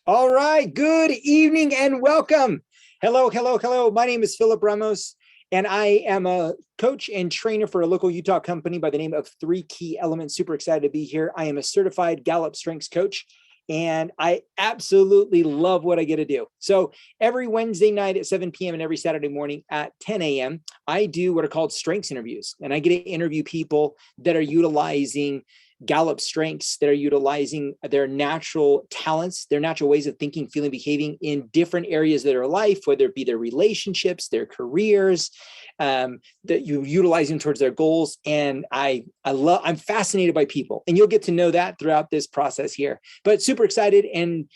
All right. Good evening and welcome. Hello, hello, hello. My name is Philip Ramos, and I am a coach and trainer for a local Utah company by the name of 3 Key Elements. Super excited to be here. I am a certified Gallup strengths coach, and I absolutely love what I get to do. So every Wednesday night at 7 p.m. and every Saturday morning at 10 a.m., I do what are called strengths interviews, and I get to interview people that are utilizing Gallup strengths, that are utilizing their natural talents, their natural ways of thinking, feeling, behaving in different areas of their life, whether it be their relationships, their careers, that you utilizing towards their goals. And I'm fascinated by people, and you'll get to know that throughout this process here. But super excited and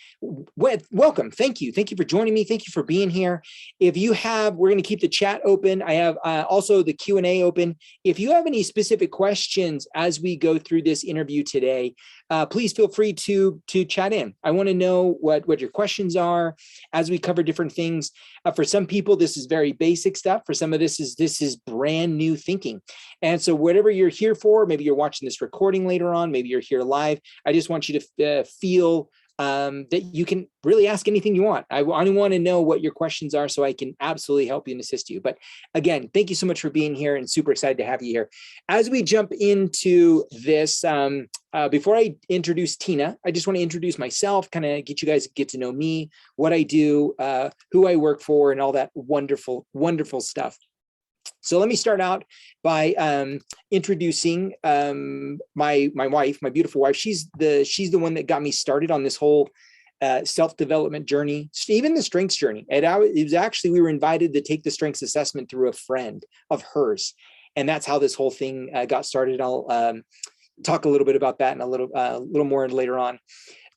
welcome. Thank you for joining me. Thank you for being here. If you have, we're going to keep the chat open. I have also the Q&A open. If you have any specific questions as we go through this interview today, please feel free to chat in. I want to know what your questions are as we cover different things. For some people, this is very basic stuff. For some of this is brand new thinking. And so whatever you're here for, maybe you're watching this recording later on, maybe you're here live, I just want you to feel that you can really ask anything you want. I want to know what your questions are so I can absolutely help you and assist you. But again, thank you so much for being here, and super excited to have you here. As we jump into this, before I introduce Tina, I just want to introduce myself, kind of get you guys get to know me, what I do, who I work for, and all that wonderful, wonderful stuff. So let me start out by introducing my wife, my beautiful wife. She's the one that got me started on this whole self-development journey, even the strengths journey. And it was actually, we were invited to take the strengths assessment through a friend of hers. And that's how this whole thing got started. I'll talk a little bit about that in a little more later on.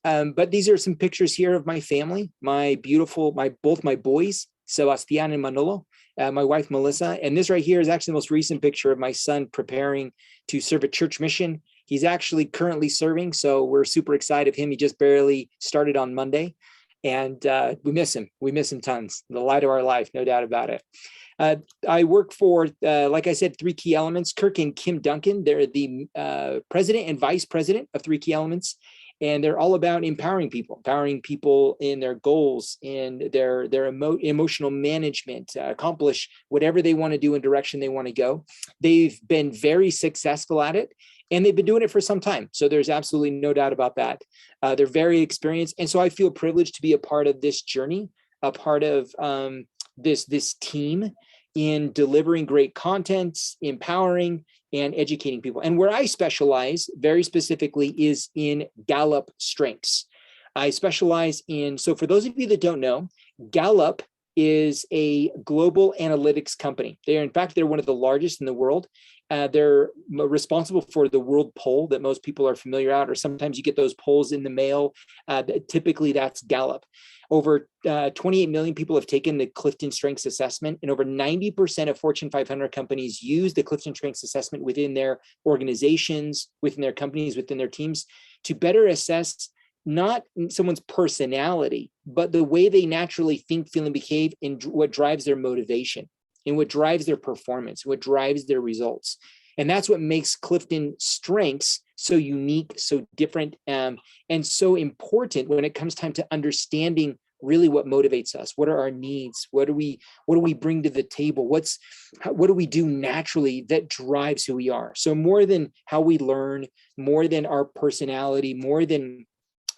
But these are some pictures here of my family, both my boys, Sebastian and Manolo, my wife, Melissa. And this right here is actually the most recent picture of my son preparing to serve a church mission. He's actually currently serving, so we're super excited of him. He just barely started on Monday, and we miss him. We miss him tons. The light of our life, no doubt about it. I work for, like I said, 3 Key Elements. Kirk and Kim Duncan, they're the president and vice president of 3 Key Elements. And they're all about empowering people in their goals, in their emotional management, accomplish whatever they want to do and direction they want to go. They've been very successful at it, and they've been doing it for some time. So there's absolutely no doubt about that. They're very experienced. And so I feel privileged to be a part of this journey, a part of this team in delivering great content, empowering, and educating people. And where I specialize very specifically is in Gallup strengths. I specialize in, so for those of you that don't know, Gallup is a global analytics company. In fact, they're one of the largest in the world. They're responsible for the world poll that most people are familiar with, or sometimes you get those polls in the mail. Typically, that's Gallup. Over 28 million people have taken the Clifton Strengths Assessment, and over 90% of Fortune 500 companies use the Clifton Strengths Assessment within their organizations, within their companies, within their teams to better assess not someone's personality, but the way they naturally think, feel, and behave, and what drives their motivation, and what drives their performance, what drives their results. And that's what makes Clifton Strengths so unique, so different, and so important when it comes time to understanding really what motivates us. What are our needs? What do we bring to the table? What do we do naturally that drives who we are? So more than how we learn, more than our personality, more than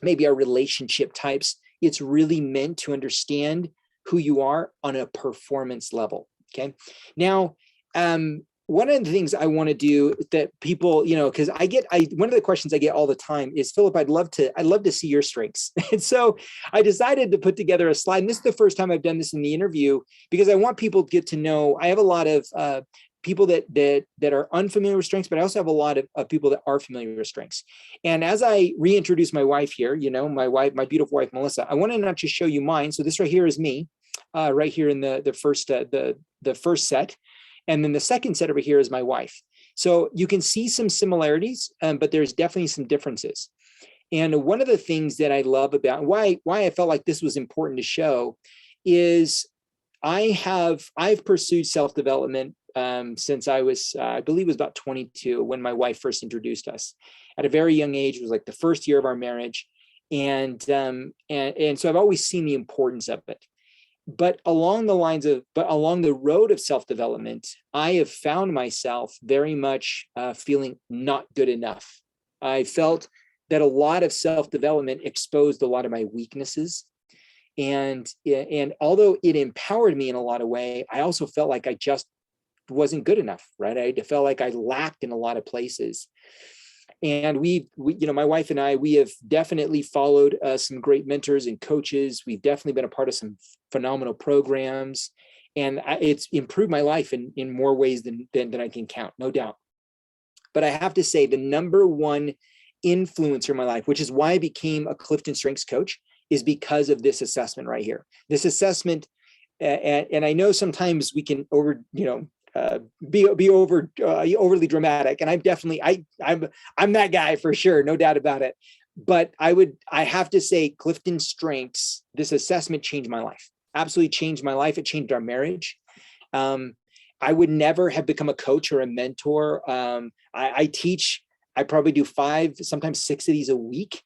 maybe our relationship types, it's really meant to understand who you are on a performance level. Okay. Now, one of the things I want to do that people, because one of the questions I get all the time is, Philip, I'd love to see your strengths. And so I decided to put together a slide. And this is the first time I've done this in the interview, because I want people to get to know, I have a lot of people that are unfamiliar with strengths, but I also have a lot of people that are familiar with strengths. And as I reintroduce my wife here, my beautiful wife, Melissa, I want to not just show you mine. So this right here is me, right here in the first set. And then the second set over here is my wife. So you can see some similarities, but there's definitely some differences. And one of the things that I love about why I felt like this was important to show is I've pursued self-development since I was, I believe it was about 22 when my wife first introduced us. At a very young age, it was like the first year of our marriage. And so I've always seen the importance of it. But along the road of self-development, I have found myself very much feeling not good enough. I felt that a lot of self-development exposed a lot of my weaknesses. And although it empowered me in a lot of ways, I also felt like I just wasn't good enough, right? I felt like I lacked in a lot of places. And we my wife and I, we have definitely followed some great mentors and coaches. We've definitely been a part of some phenomenal programs, and it's improved my life in more ways than I can count, no doubt. But I have to say, the number one influencer in my life, which is why I became a Clifton Strengths coach, is because of this assessment right here. This assessment, and I know sometimes we can be overly dramatic, and I'm that guy for sure, no doubt about it. But I have to say, Clifton Strengths, this assessment changed my life. Absolutely changed my life. It changed our marriage. I would never have become a coach or a mentor. I teach. I probably do 5, sometimes 6 of these a week,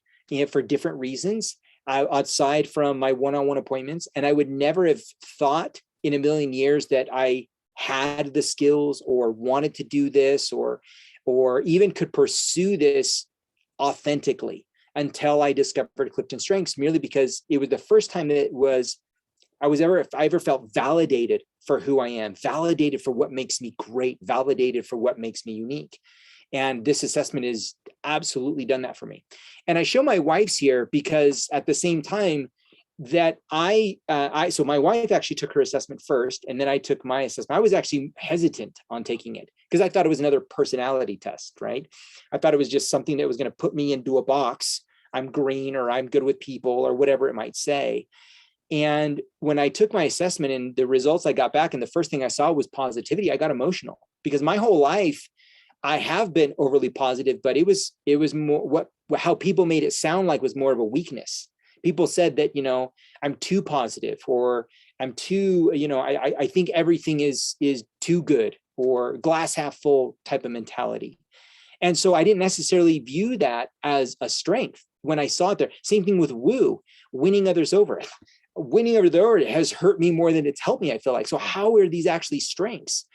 for different reasons, outside from my one-on-one appointments. And I would never have thought in a million years that I had the skills or wanted to do this or even could pursue this authentically until I discovered Clifton Strengths, merely because it was the first time that I ever felt validated for who I am, validated for what makes me great, validated for what makes me unique. And this assessment has absolutely done that for me. And I show my wife's here because at the same time that so my wife actually took her assessment first, and then I took my assessment. I was actually hesitant on taking it because I thought it was another personality test, right? I thought it was just something that was going to put me into a box. I'm green, or I'm good with people, or whatever it might say. And when I took my assessment and the results I got back, and the first thing I saw was positivity, I got emotional because my whole life I have been overly positive, but it was more how people made it sound like was more of a weakness. People said that, I'm too positive, or I'm too, I think everything is too good, or glass half full type of mentality. And so I didn't necessarily view that as a strength when I saw it there. Same thing with winning others over. Winning over the has hurt me more than it's helped me, I feel like. So how are these actually strengths?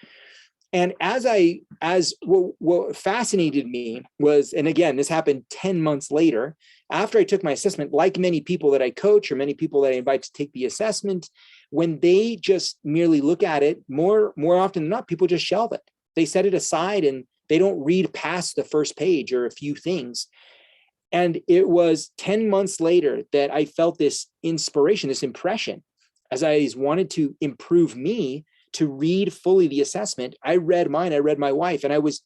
And what fascinated me was, and again, this happened 10 months later, after I took my assessment, like many people that I coach or many people that I invite to take the assessment, when they just merely look at it, more often than not, people just shelve it. They set it aside and they don't read past the first page or a few things. And it was 10 months later that I felt this inspiration, this impression, as I wanted to improve me, to read fully the assessment. I read mine, I read my wife, and I was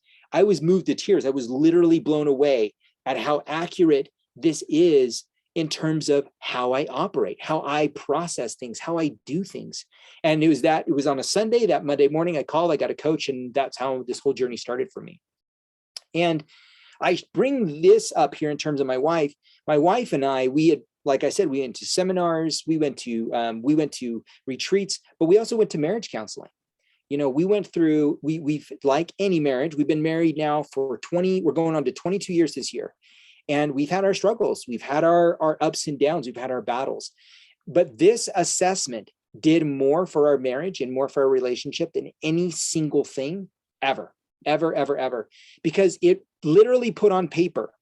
moved to tears. I was literally blown away at how accurate this is in terms of how I operate, how I process things, how I do things. And it was on a Sunday. That Monday morning I called, I got a coach, and that's how this whole journey started for me. And I bring this up here in terms of my wife. My wife and I, like I said, we went to seminars, we went to retreats, but we also went to marriage counseling. We went through, we've, like any marriage, we've been married now for we're going on to 22 years this year. And we've had our struggles. We've had our ups and downs. We've had our battles. But this assessment did more for our marriage and more for our relationship than any single thing ever, because it literally put on paper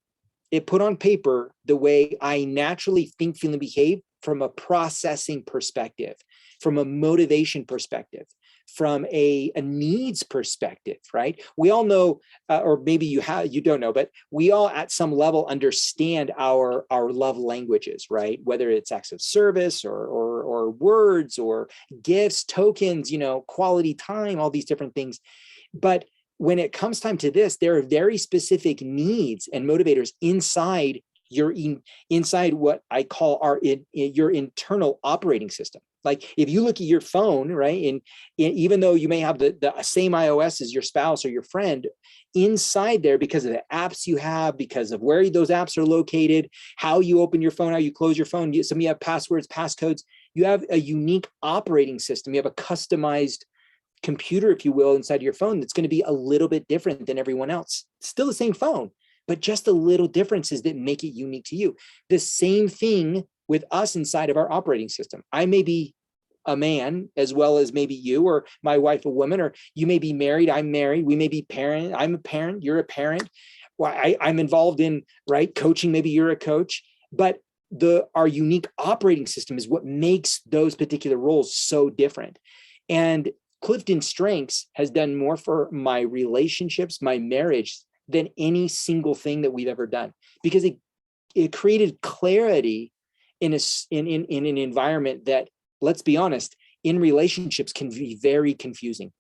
the way I naturally think, feel, and behave from a processing perspective, from a motivation perspective, from a needs perspective, right? We all know, or maybe you don't know, but we all at some level understand our love languages, right? Whether it's acts of service or words or gifts, tokens, quality time, all these different things. But when it comes time to this, there are very specific needs and motivators inside what I call your internal operating system. Like if you look at your phone, right, and even though you may have the same iOS as your spouse or your friend, inside there, because of the apps you have, because of where those apps are located, how you open your phone, how you close your phone, some of you have passwords, passcodes, you have a unique operating system, you have a customized computer, if you will, inside your phone that's going to be a little bit different than everyone else. Still the same phone, but just the little differences that make it unique to you. The same thing with us inside of our operating system. I may be a man as well as maybe you, or my wife, a woman, or you may be married, I'm married, we may be parent, I'm a parent, you're a parent. Well, I'm involved in, right, coaching, maybe you're a coach, but our unique operating system is what makes those particular roles so different. And Clifton Strengths has done more for my relationships, my marriage, than any single thing that we've ever done, because it created clarity in an environment that, let's be honest, in relationships can be very confusing.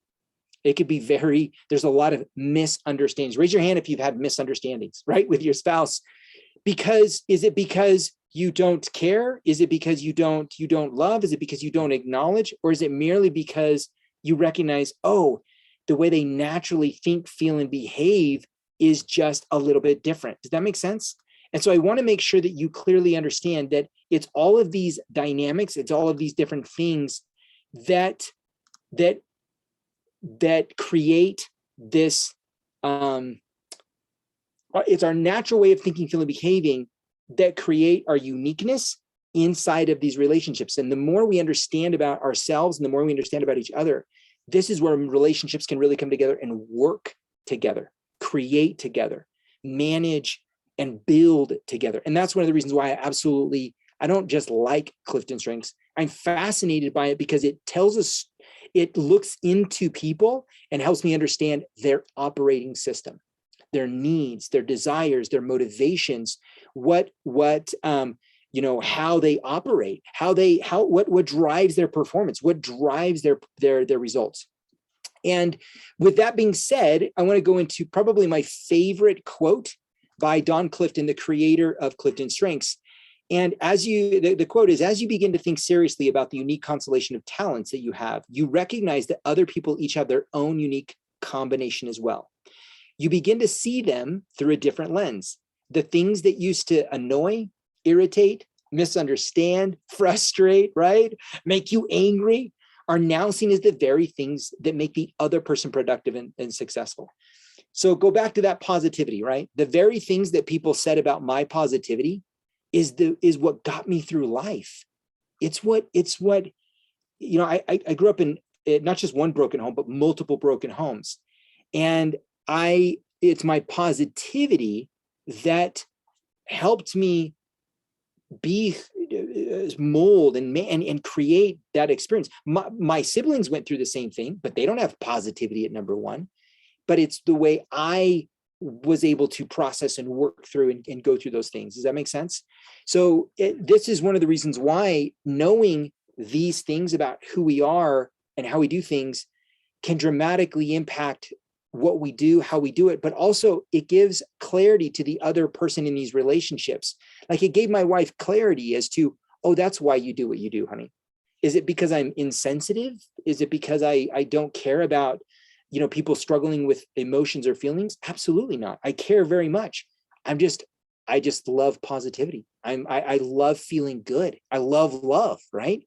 It could be there's a lot of misunderstandings. Raise your hand if you've had misunderstandings, right, with your spouse. Is it because you don't care? Is it because you don't love? Is it because you don't acknowledge? Or is it merely because you recognize, oh, the way they naturally think, feel, and behave is just a little bit different? Does that make sense? And so I want to make sure that you clearly understand that it's all of these dynamics, it's all of these different things that create this. It's our natural way of thinking, feeling, behaving that create our uniqueness inside of these relationships. And the more we understand about ourselves and the more we understand about each other, this is where relationships can really come together and work together, create together, manage and build together. And that's one of the reasons why I don't just like Clifton Strengths. I'm fascinated by it because it tells us, it looks into people and helps me understand their operating system, their needs, their desires, their motivations, how they operate, what drives their performance, what drives their results. And with that being said, I want to go into probably my favorite quote by Don Clifton, the creator of Clifton Strengths. And the quote is, as you begin to think seriously about the unique constellation of talents that you have, you recognize that other people each have their own unique combination as well. You begin to see them through a different lens. The things that used to annoy, irritate, misunderstand, frustrate, right, make you angry, are now seen as the very things that make the other person productive and successful. So go back to that positivity, right? The very things that people said about my positivity is what got me through life. It's what I grew up in not just one broken home, but multiple broken homes. And it's my positivity that helped me be mold and create that experience. My siblings went through the same thing, but they don't have positivity at number one. But it's the way I was able to process and work through and go through those things. Does that make sense? So this is one of the reasons why knowing these things about who we are and how we do things can dramatically impact what we do, how we do it, but also it gives clarity to the other person in these relationships. Like it gave my wife clarity as to, oh, that's why you do what you do, honey. Is it because I'm insensitive? Is it because I don't care about, people struggling with emotions or feelings? Absolutely not. I care very much. I just love positivity. I love feeling good. I love love, right?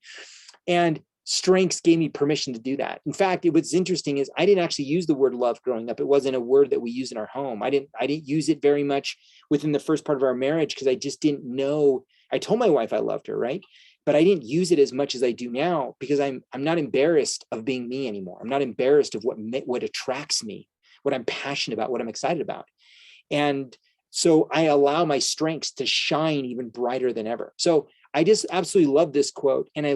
And Strengths gave me permission to do that. In fact, what's interesting is I didn't actually use the word love growing up. It wasn't a word that we use in our home. I didn't use it very much within the first part of our marriage because I just didn't know. I told my wife I loved her, right? But I didn't use it as much as I do now because I'm not embarrassed of being me anymore. I'm not embarrassed of what attracts me, what I'm passionate about, what I'm excited about. And so I allow my strengths to shine even brighter than ever. So I just absolutely love this quote. And I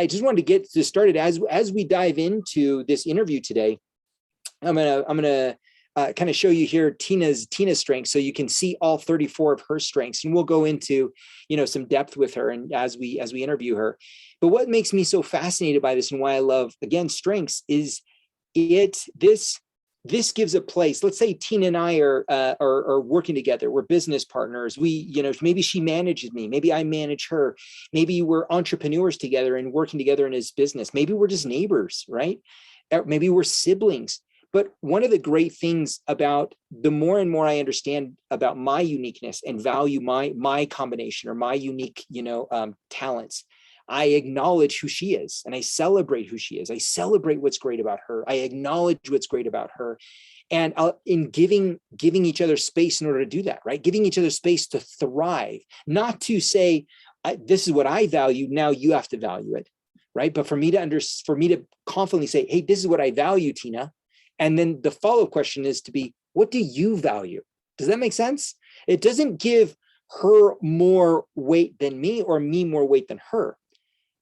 just wanted to get this started as we dive into this interview today. I'm gonna kind of show you here Tina's strengths, so you can see all 34 of her strengths, and we'll go into some depth with her and as we interview her. But what makes me so fascinated by this and why I love again strengths is this gives a place. Let's say Tina and I are working together. We're business partners. Maybe she manages me. Maybe I manage her. Maybe we're entrepreneurs together and working together in his business. Maybe we're just neighbors, right? Maybe we're siblings. But one of the great things about the more and more I understand about my uniqueness and value my combination or my unique, talents, I acknowledge who she is and I celebrate who she is. I celebrate what's great about her. I acknowledge what's great about her. And in giving each other space in order to do that, right? Giving each other space to thrive, not to say, this is what I value, now you have to value it, right? But for me to confidently say, hey, this is what I value, Tina. And then the follow-up question is to be, what do you value? Does that make sense? It doesn't give her more weight than me or me more weight than her.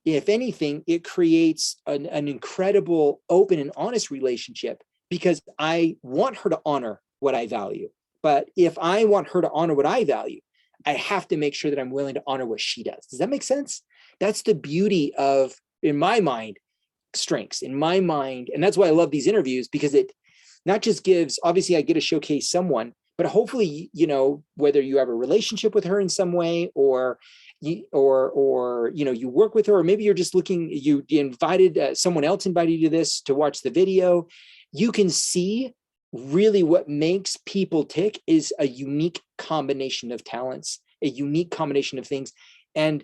If anything, it creates an incredible, open and honest relationship, because I want her to honor what I value. But if I want her to honor what I value, I have to make sure that I'm willing to honor what she does. Does that make sense? That's the beauty of, in my mind, strengths, in my mind. And that's why I love these interviews, because it not just gives, obviously I get to showcase someone, but hopefully, whether you have a relationship with her in some way, or you work with her, or maybe you're just looking, you invited, someone else invited you to this to watch the video, you can see really what makes people tick is a unique combination of talents, a unique combination of things. And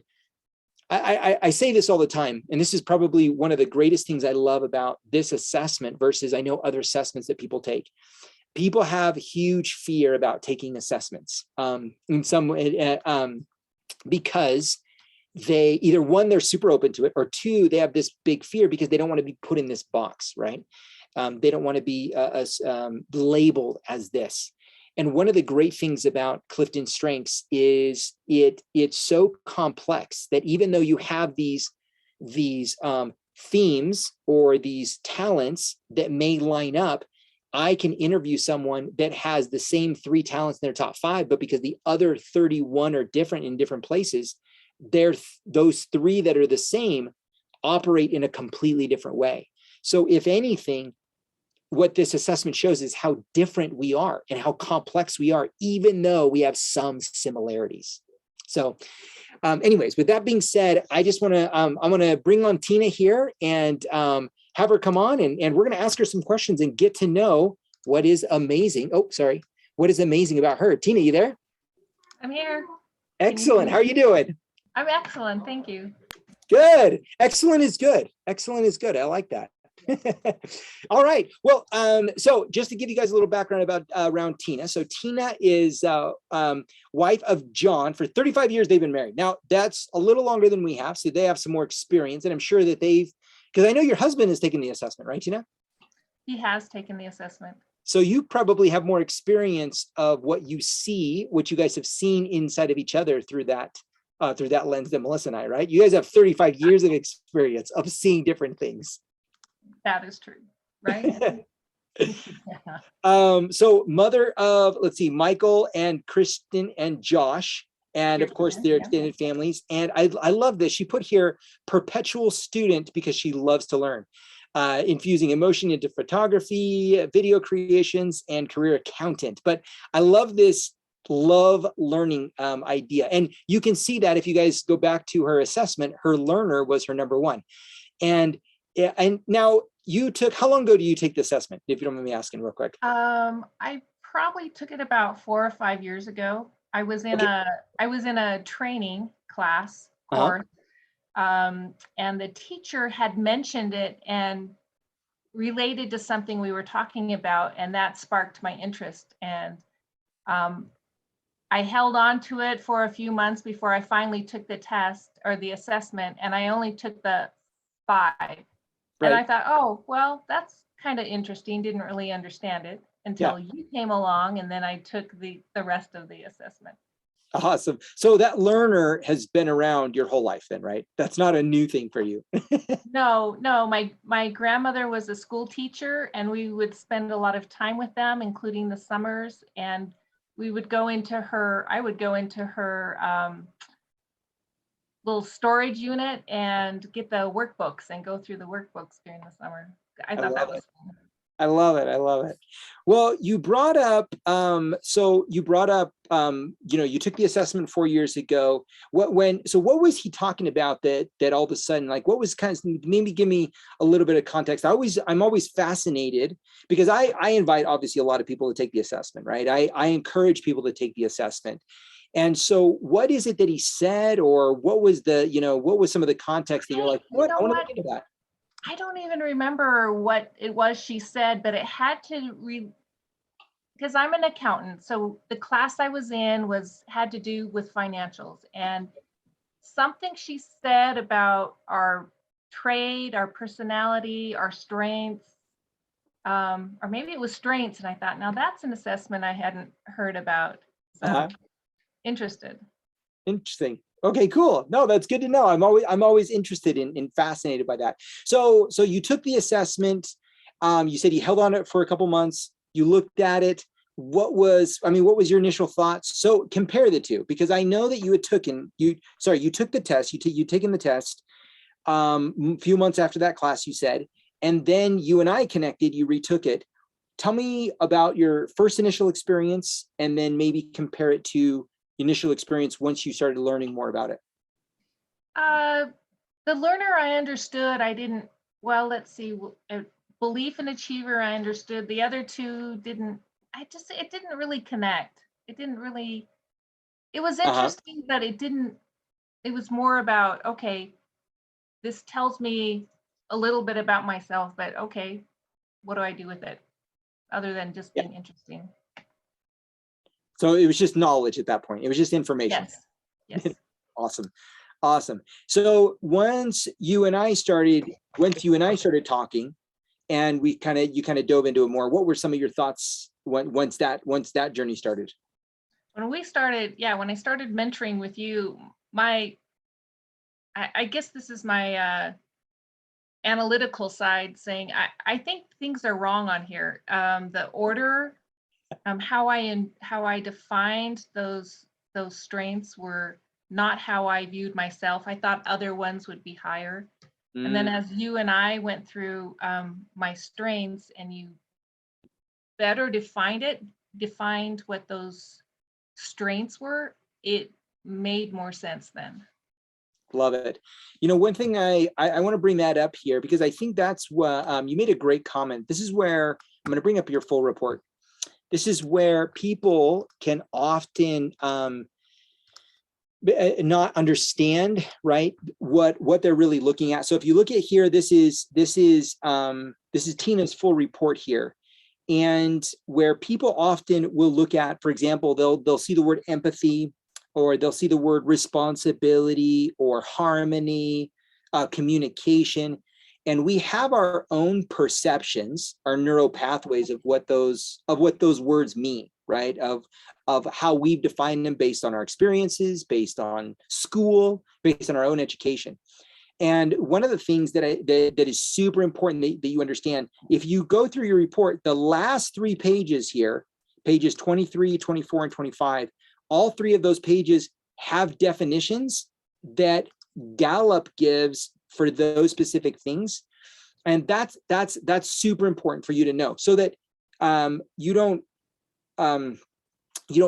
I say this all the time, and this is probably one of the greatest things I love about this assessment versus I know other assessments that people take. People have huge fear about taking assessments in some way, because they either, one, they're super open to it, or two, they have this big fear because they don't want to be put in this box, right? They don't want to be labeled as this. And one of the great things about Clifton Strengths is it's so complex that even though you have these themes or these talents that may line up, I can interview someone that has the same 3 talents in their top 5, but because the other 31 are different in different places, those 3 that are the same operate in a completely different way. So if anything, what this assessment shows is how different we are and how complex we are, even though we have some similarities. So anyways, with that being said, I just want to, I'm going to bring on Tina here and have her come on, and we're going to ask her some questions and get to know what is amazing. Oh, sorry. What is amazing about her? Tina, you there? I'm here. Excellent. How are you doing? I'm excellent. Thank you. Good. Excellent is good. Excellent is good. I like that. All right. Well, so just to give you guys a little background about around Tina. So Tina is wife of John. For 35 years, they've been married. Now, that's a little longer than we have. So they have some more experience. And I'm sure that because I know your husband has taken the assessment, right, Tina? He has taken the assessment. So you probably have more experience of what you see, what you guys have seen inside of each other through that lens than Melissa and I, right? You guys have 35 years of experience of seeing different things. That is true, right? Yeah. So mother of, let's see, Michael and Kristen and Josh, and of course their extended families. And I love this. She put here perpetual student because she loves to learn, infusing emotion into photography, video creations, and career accountant. But I love this love learning idea. And you can see that if you guys go back to her assessment, her learner was her number 1. And now how long ago do you take the assessment, if you don't mind me asking real quick? I probably took it about 4 or 5 years ago. I was in a training class course, and the teacher had mentioned it and related to something we were talking about, and that sparked my interest. And I held on to it for a few months before I finally took the test or the assessment, and I only took the 5. Right. And I thought, oh, well, that's kind of interesting. Didn't really understand it until you came along, and then I took the rest of the assessment. Awesome. So that learner has been around your whole life then, right? That's not a new thing for you. No. My grandmother was a school teacher, and we would spend a lot of time with them, including the summers. And I would go into her little storage unit and get the workbooks and go through the workbooks during the summer. I thought that was cool. I love it. Well, you brought up, you took the assessment 4 years ago. What was he talking about that all of a sudden, like, what was kind of, maybe give me a little bit of context. I'm always fascinated because I invite obviously a lot of people to take the assessment, right? I encourage people to take the assessment. And so what is it that he said, or what was what was some of the context that you're like, what? I want to look into that. I don't even remember what it was she said, but it had to because I'm an accountant. So the class I was in had to do with financials, and something she said about our trade, our personality, our strengths, or maybe it was strengths. And I thought, now that's an assessment I hadn't heard about. So interested. Interesting. Okay, cool. No, that's good to know. I'm always interested in fascinated by that. So you took the assessment. You said you held on it for a couple months. You looked at it. What was your initial thoughts? So compare the two, because I know that you took the test. You taken the test a few months after that class, you said, and then you and I connected, you retook it. Tell me about your first initial experience, and then maybe compare it to initial experience once you started learning more about it. The learner I understood. I didn't, well, let's see, belief and achiever I understood. The other two didn't, it didn't really connect. It was interesting, but it was more about, okay, this tells me a little bit about myself, but okay, what do I do with it other than just being interesting? So it was just knowledge at that point. It was just information. Yes. Awesome. So once you and I started talking, and you kind of dove into it more, what were some of your thoughts once that journey started? When I started mentoring with you, I guess this is my analytical side saying, I think things are wrong on here. The order, how I defined those strengths were not how I viewed myself. I thought other ones would be higher. And then as you and I went through my strengths, and you better defined what those strengths were, it made more sense then. Love it. One thing I want to bring that up here, because I think that's what you made a great comment. This is where I'm going to bring up your full report. This is where people can often not understand, right, what they're really looking at. So if you look at here, this is Tina's full report here, and where people often will look at, for example, they'll see the word empathy, or they'll see the word responsibility, or harmony, communication, and we have our own perceptions, our neural pathways of what those words mean, right? Of how we've defined them based on our experiences, based on school, based on our own education. And one of the things that is super important that you understand, if you go through your report, the last 3 pages here, pages 23, 24, and 25, all 3 of those pages have definitions that Gallup gives for those specific things. And that's super important for you to know, so that you don't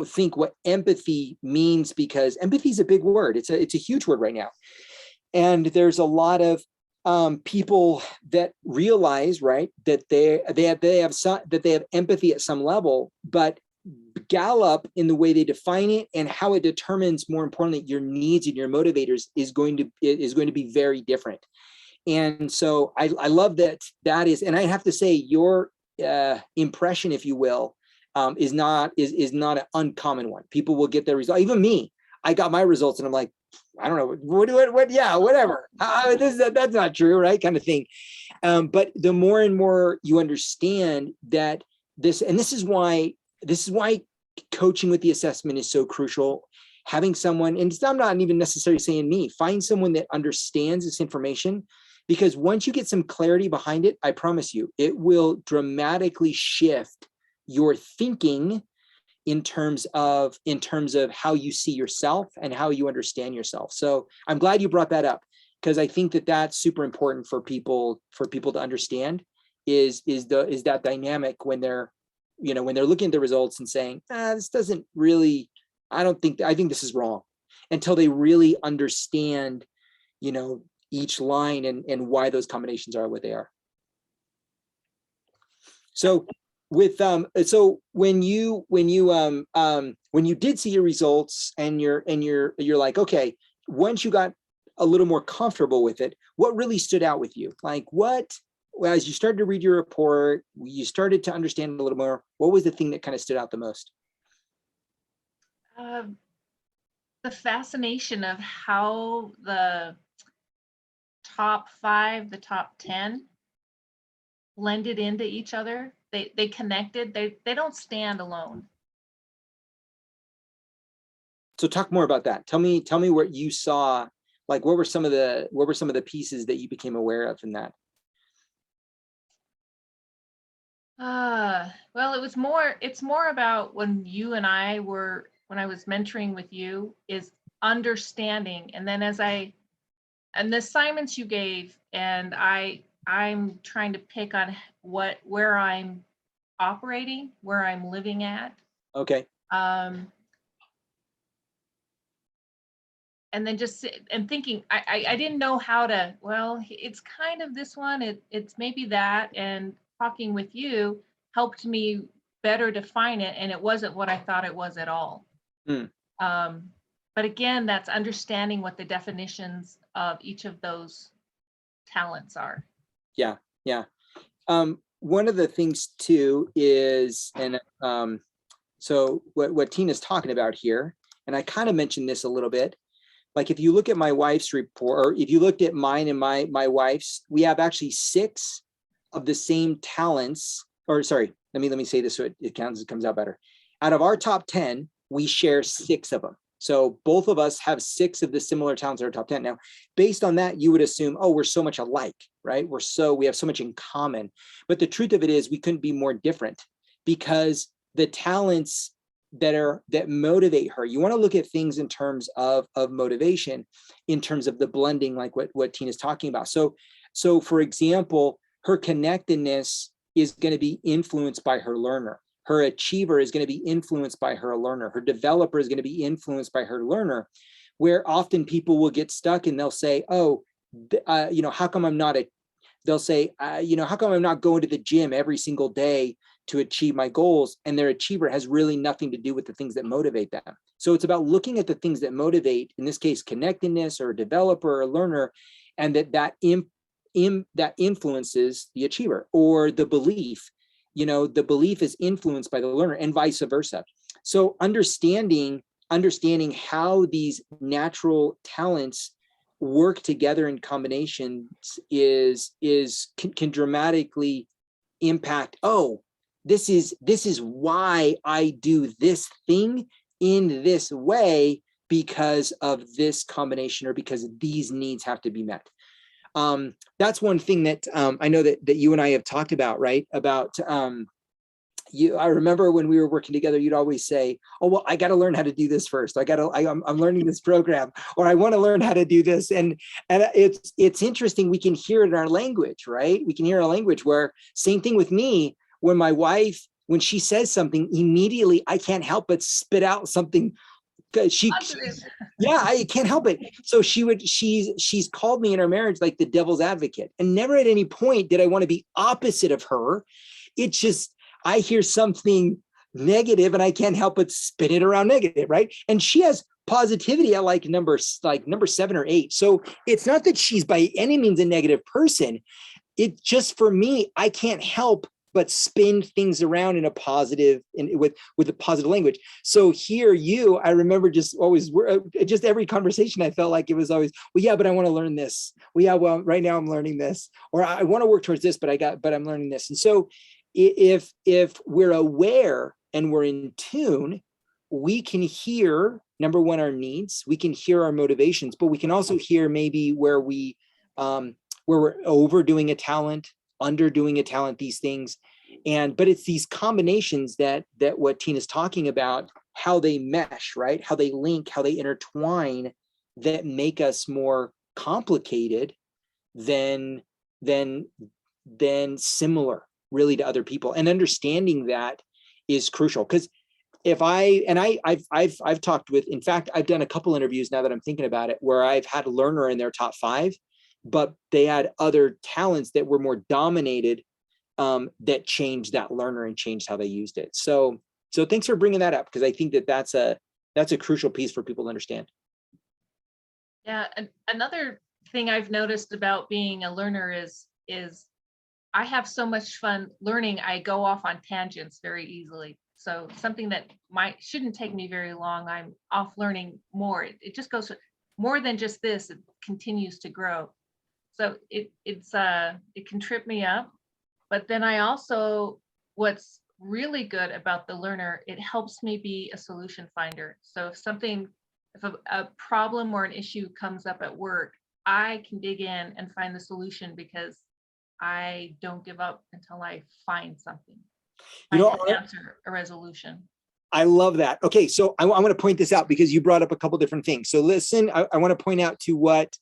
think what empathy means, because empathy is a big word. It's a huge word right now. And there's a lot of people that realize, right, that they have empathy at some level, but Gallup, in the way they define it and how it determines, more importantly, your needs and your motivators, is going to be very different. And so I love that is, and I have to say, your impression, if you will, is not an uncommon one. People will get their result. Even me, I got my results, and I'm like, I don't know what. Yeah, whatever. That's not true, right? Kind of thing. But the more and more you understand that this is why coaching with the assessment is so crucial. Having someone, and I'm not even necessarily saying me, find someone that understands this information, because once you get some clarity behind it, I promise you, it will dramatically shift your thinking in terms of how you see yourself and how you understand yourself. So I'm glad you brought that up, because I think that that's super important for people to understand, is that dynamic when they're looking at the results and saying, this doesn't really, I think this is wrong, until they really understand, each line and why those combinations are what they are. So with so when you did see your results and you're like, okay, once you got a little more comfortable with it, what really stood out with you? Like what, well, as you started to read your report, you started to understand a little more, what was the thing that kind of stood out the most? Uh, the fascination of how the top 5, the top 10 blended into each other. They connected. They don't stand alone. So talk more about that. Tell me what you saw. Like what were some of the pieces that you became aware of in that? Well, it's more about when you and I were, when I was mentoring with you, is understanding. And then and the assignments you gave, and I'm trying to pick on where I'm operating, where I'm living at. Okay. And then just and thinking, I didn't know how to, well, it's kind of this one, it's maybe that, and talking with you helped me better define it, and it wasn't what I thought it was at all. Hmm. But again, that's understanding what the definitions of each of those talents are. Yeah, yeah. One of the things too is, and so what Tina's talking about here, and I kind of mentioned this a little bit, like if you look at my wife's report, or if you looked at mine and my wife's, we have actually 6 of the same talents, or sorry, let me say this so it comes out better. Out of our top 10, we share 6 of them. So both of us have 6 of the similar talents in our top 10. Now, based on that, you would assume, oh, we're so much alike, right? We have so much in common. But the truth of it is we couldn't be more different, because the talents that motivate her, you want to look at things in terms of motivation, in terms of the blending, like what Tina's talking about. So for example, her connectedness is going to be influenced by her learner. Her achiever is going to be influenced by her learner. Her developer is going to be influenced by her learner, where often people will get stuck and they'll say, oh, how come I'm not they'll say, how come I'm not going to the gym every single day to achieve my goals? And their achiever has really nothing to do with the things that motivate them. So it's about looking at the things that motivate, in this case, connectedness or a developer or a learner, and that influences the achiever, or the belief. The belief is influenced by the learner, and vice versa. So understanding how these natural talents work together in combinations can dramatically impact, oh, this is why I do this thing in this way, because of this combination, or because these needs have to be met. That's one thing that I know that you and I have talked about, right? About I remember when we were working together, you'd always say, oh, well, I got to learn how to do this first. I'm learning this program, or I want to learn how to do this. And it's interesting. We can hear it in our language, right? We can hear our language, where same thing with me, when my wife, when she says something, immediately I can't help but spit out something. Yeah, I can't help it. So she's called me in our marriage like the devil's advocate, and never at any point did I want to be opposite of her. It's just, I hear something negative and I can't help but spin it around negative, right? And she has positivity at like number 7 or 8. So it's not that she's by any means a negative person. It just, for me, I can't help but spin things around in a positive, with a positive language. So here, I remember just always, just every conversation, I felt like it was always, well, yeah, but I want to learn this. Well, yeah, well, right now I'm learning this, or I want to work towards this, but I'm learning this. And so if we're aware and we're in tune, we can hear, number one, our needs, we can hear our motivations, but we can also hear maybe where we're overdoing a talent, underdoing a talent, these things. But it's these combinations that what Tina's talking about, how they mesh, right? How they link, how they intertwine, that make us more complicated than similar, really, to other people. And understanding that is crucial, because I've talked with, in fact, I've done a couple interviews now that I'm thinking about it, where I've had a learner in their top 5, but they had other talents that were more dominated that changed that learner and changed how they used it. So thanks for bringing that up, because I think that that's a crucial piece for people to understand. Yeah, and another thing I've noticed about being a learner is I have so much fun learning. I go off on tangents very easily. So something that shouldn't take me very long, I'm off learning more. It just goes more than just this. It continues to grow. So it can trip me up. But then I also, what's really good about the learner, it helps me be a solution finder. So if a problem or an issue comes up at work, I can dig in and find the solution because I don't give up until I find something, find an answer, a resolution. I love that. Okay, so I want to point this out because you brought up a couple different things. So listen, I want to point out to what.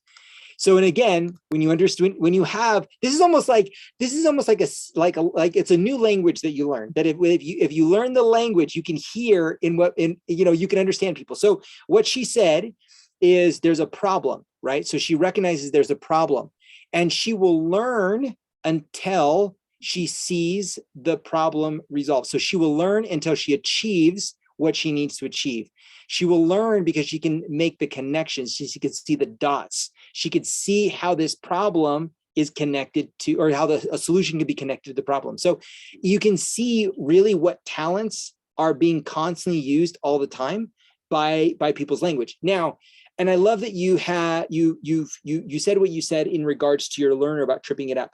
So, and again, when you understand, when you have, this is almost like it's a new language that you learn. That if you learn the language, you can hear you can understand people. So what she said is there's a problem, right? So she recognizes there's a problem, and she will learn until she sees the problem resolved. So she will learn until she achieves what she needs to achieve. She will learn because she can make the connections. She can see the dots. She could see how this problem is connected to, or how a solution can be connected to the problem. So you can see really what talents are being constantly used all the time by people's language. Now, and I love that you said what you said in regards to your learner about tripping it up,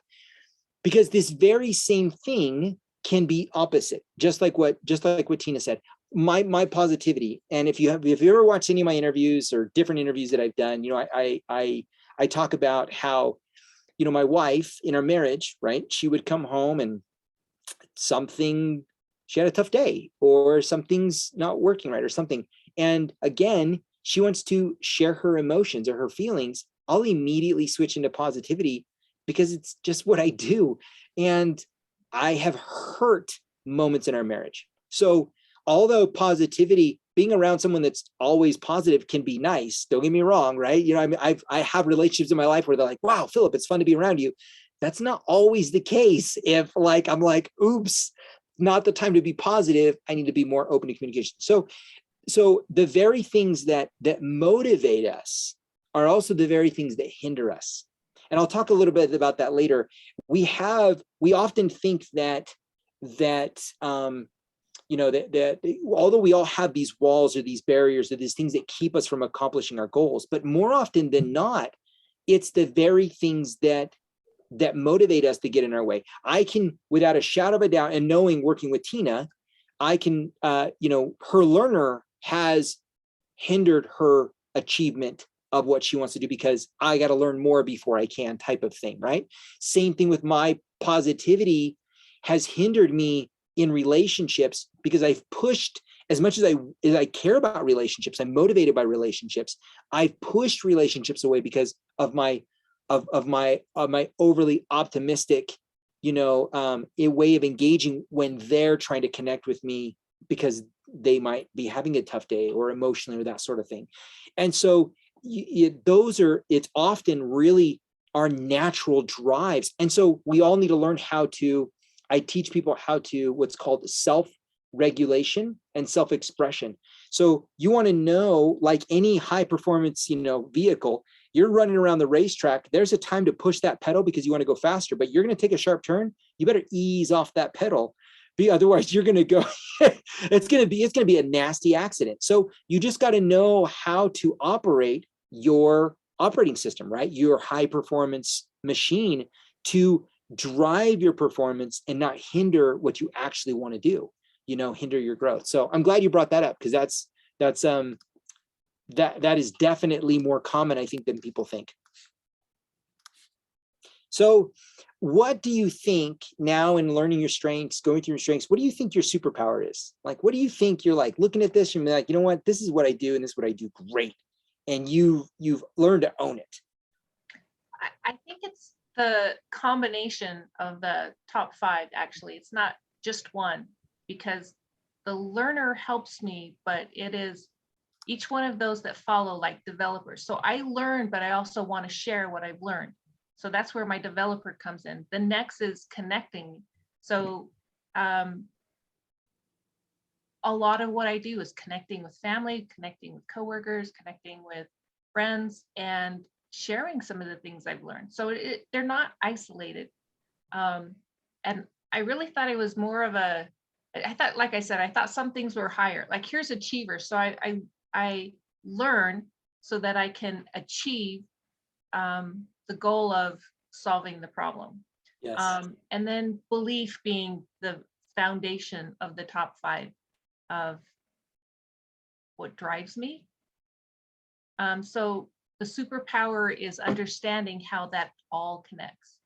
because this very same thing can be opposite, just like what Tina said. My positivity, and if you ever watched any of my interviews or different interviews that I've done, I talk about how, my wife in our marriage, right? She would come home and she had a tough day, or something's not working right, or something. And again, she wants to share her emotions or her feelings. I'll immediately switch into positivity because it's just what I do. And I have hurt moments in our marriage. So although positivity, being around someone that's always positive can be nice, don't get me wrong, right? I have relationships in my life where they're like, wow, Philip, it's fun to be around you. That's not always the case. If I'm like, oops, not the time to be positive. I need to be more open to communication. So the very things that motivate us are also the very things that hinder us. And I'll talk a little bit about that later. We often think that although we all have these walls or these barriers or these things that keep us from accomplishing our goals, but more often than not, it's the very things that motivate us to get in our way. I can, without a shadow of a doubt, and knowing, working with Tina, I can, her learner has hindered her achievement of what she wants to do because I got to learn more before I can, type of thing, right? Same thing with my positivity has hindered me in relationships because I've pushed, as much as I care about relationships, I'm motivated by relationships, I've pushed relationships away because of my overly optimistic, a way of engaging when they're trying to connect with me because they might be having a tough day or emotionally or that sort of thing. And so it's often really our natural drives. And so we all need to learn I teach people how to, what's called self-regulation and self-expression. So you want to know, like any high performance, vehicle, you're running around the racetrack, there's a time to push that pedal because you want to go faster, but you're going to take a sharp turn. You better ease off that pedal. Otherwise you're going to go, it's going to be a nasty accident. So you just got to know how to operate your operating system, right? Your high performance machine to drive your performance and not hinder what you actually want to do, hinder your growth. So I'm glad you brought that up, because that is definitely more common, I think, than people think. So what do you think now in learning your strengths, going through your strengths, what do you think your superpower is? Like, what do you think you're like looking at this and be like, you know what, this is what I do and this is what I do great. And you've learned to own it. I think it's the combination of the top 5, actually. It's not just one, because the learner helps me, but it is each one of those that follow, like developers. So I learn, but I also want to share what I've learned. So that's where my developer comes in. The next is connecting. So a lot of what I do is connecting with family, connecting with coworkers, connecting with friends, and sharing some of the things I've learned. So they're not isolated. And I really thought it was more of I thought, like I said, I thought some things were higher. Like here's achiever. So I learn so that I can achieve the goal of solving the problem. Yes. And then belief being the foundation of the top 5 of what drives me. So the superpower is understanding how that all connects.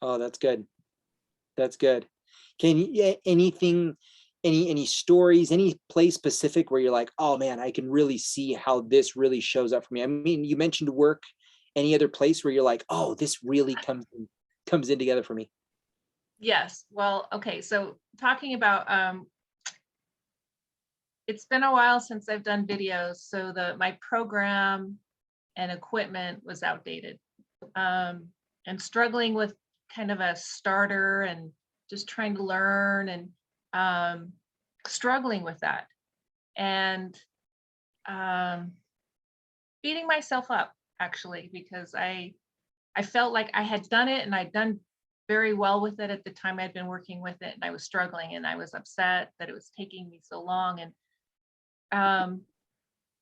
Oh, that's good. That's good. Can you, anything, any stories, any place specific where you're like, oh man, I can really see how this really shows up for me? I mean, you mentioned work. Any other place where you're like, oh, this really comes in together for me? Yes. Well, okay. So talking about it's been a while since I've done videos, so my program and equipment was outdated, and struggling with kind of a starter and just trying to learn and struggling with that and beating myself up actually because I felt like I had done it and I'd done very well with it at the time I'd been working with it, and I was struggling and I was upset that it was taking me so long. Um,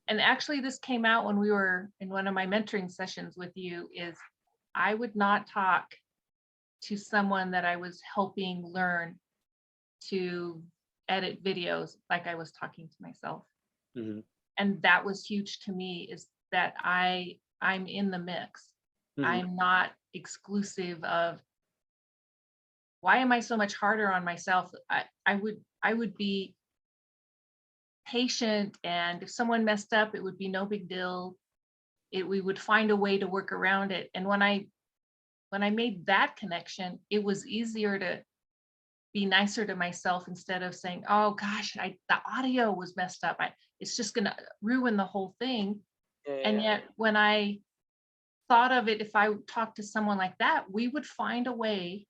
and actually this came out when we were in one of my mentoring sessions with you, is I would not talk to someone that I was helping learn to edit videos like I was talking to myself. Mm-hmm. And that was huge to me, is that I'm in the mix. Mm-hmm. I'm not exclusive of why am I so much harder on myself. I would be patient, and if someone messed up, it would be no big deal. We would find a way to work around it. And when I made that connection, it was easier to be nicer to myself instead of saying, oh gosh, the audio was messed up. It's just gonna ruin the whole thing. And Yeah. yet when I thought of it, if I talked to someone like that, we would find a way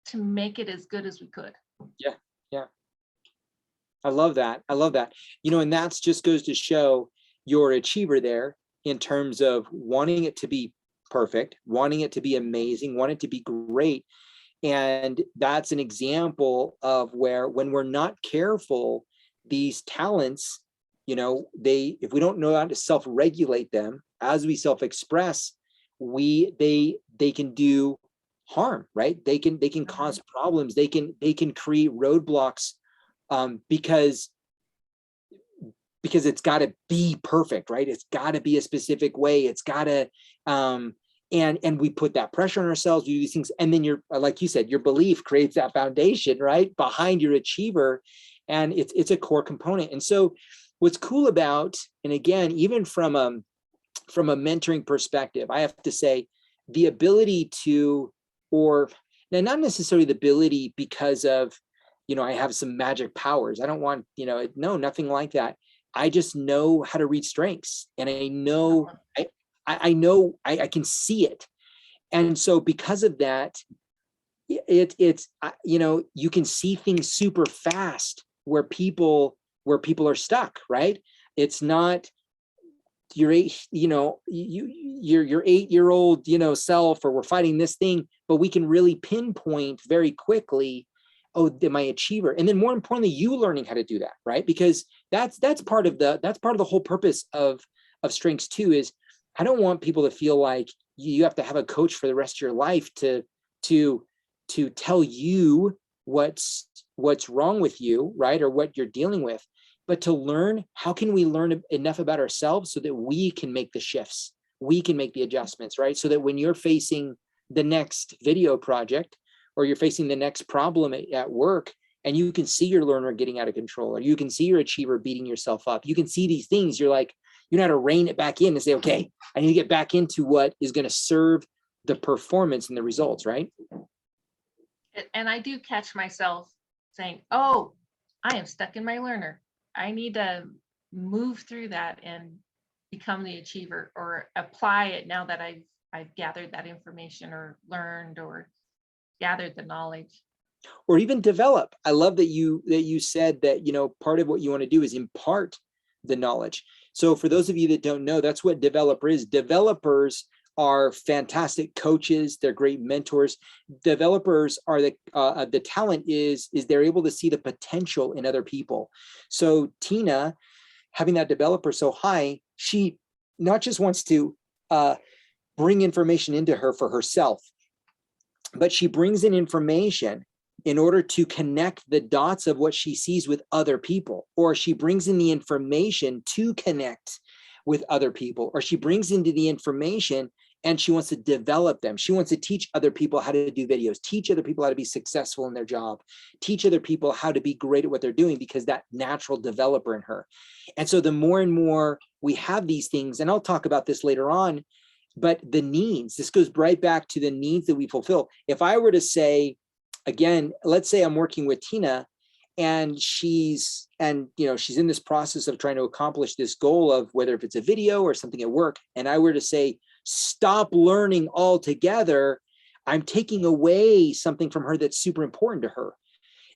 to make it as good as we could. Yeah. Yeah. I love that. I love that. And that's just goes to show your achiever there in terms of wanting it to be perfect, wanting it to be amazing, wanting it to be great. And that's an example of where, when we're not careful, these talents, if we don't know how to self-regulate them as we self-express, they can do harm, right? They can cause problems. They can create roadblocks, because it's got to be perfect, right? It's got to be a specific way. It's got to, and we put that pressure on ourselves. We do these things, and then like you said, your belief creates that foundation, right, behind your achiever, and it's a core component. And so, what's cool about, and again, even from a mentoring perspective, I have to say, the ability to, or now not necessarily the ability because of, I have some magic powers. I don't want, no, nothing like that. I just know how to read strengths, and I know, I know I can see it. And so because of that, it's, you can see things super fast where people are stuck, right? It's not your your 8-year-old, self, or we're fighting this thing, but we can really pinpoint very quickly, oh, my achiever. And then more importantly, you learning how to do that, right? Because that's part of the whole purpose of strengths too, is I don't want people to feel like you have to have a coach for the rest of your life to tell you what's wrong with you, right? Or what you're dealing with, but to learn, how can we learn enough about ourselves so that we can make the shifts, we can make the adjustments, right? So that when you're facing the next video project, or you're facing the next problem at work, and you can see your learner getting out of control, or you can see your achiever beating yourself up, you can see these things, you're like, you know how to rein it back in and say, okay, I need to get back into what is going to serve the performance and the results, right? And I do catch myself saying, oh, I am stuck in my learner. I need to move through that and become the achiever, or apply it now that I've gathered that information, or learned, or gathered the knowledge. or even develop. I love that you said that, you know, part of what you want to do is impart the knowledge. So for those of you that don't know, that's what developer is. Developers are fantastic coaches. They're great mentors. Developers are the talent is they're able to see the potential in other people. So Tina, having that developer so high, she not just wants to bring information into her for herself, but she brings in information in order to connect the dots of what she sees with other people, or she brings in the information to connect with other people, or she brings into the information and she wants to develop them. She wants to teach other people how to do videos, teach other people how to be successful in their job, teach other people how to be great at what they're doing, because that natural developer in her. And so the more and more we have these things, and I'll talk about this later on, but the needs, this goes right back to the needs that we fulfill. If I were to say, again, let's say I'm working with Tina and she's in this process of trying to accomplish this goal of whether if it's a video or something at work, and I were to say, stop learning altogether, I'm taking away something from her that's super important to her.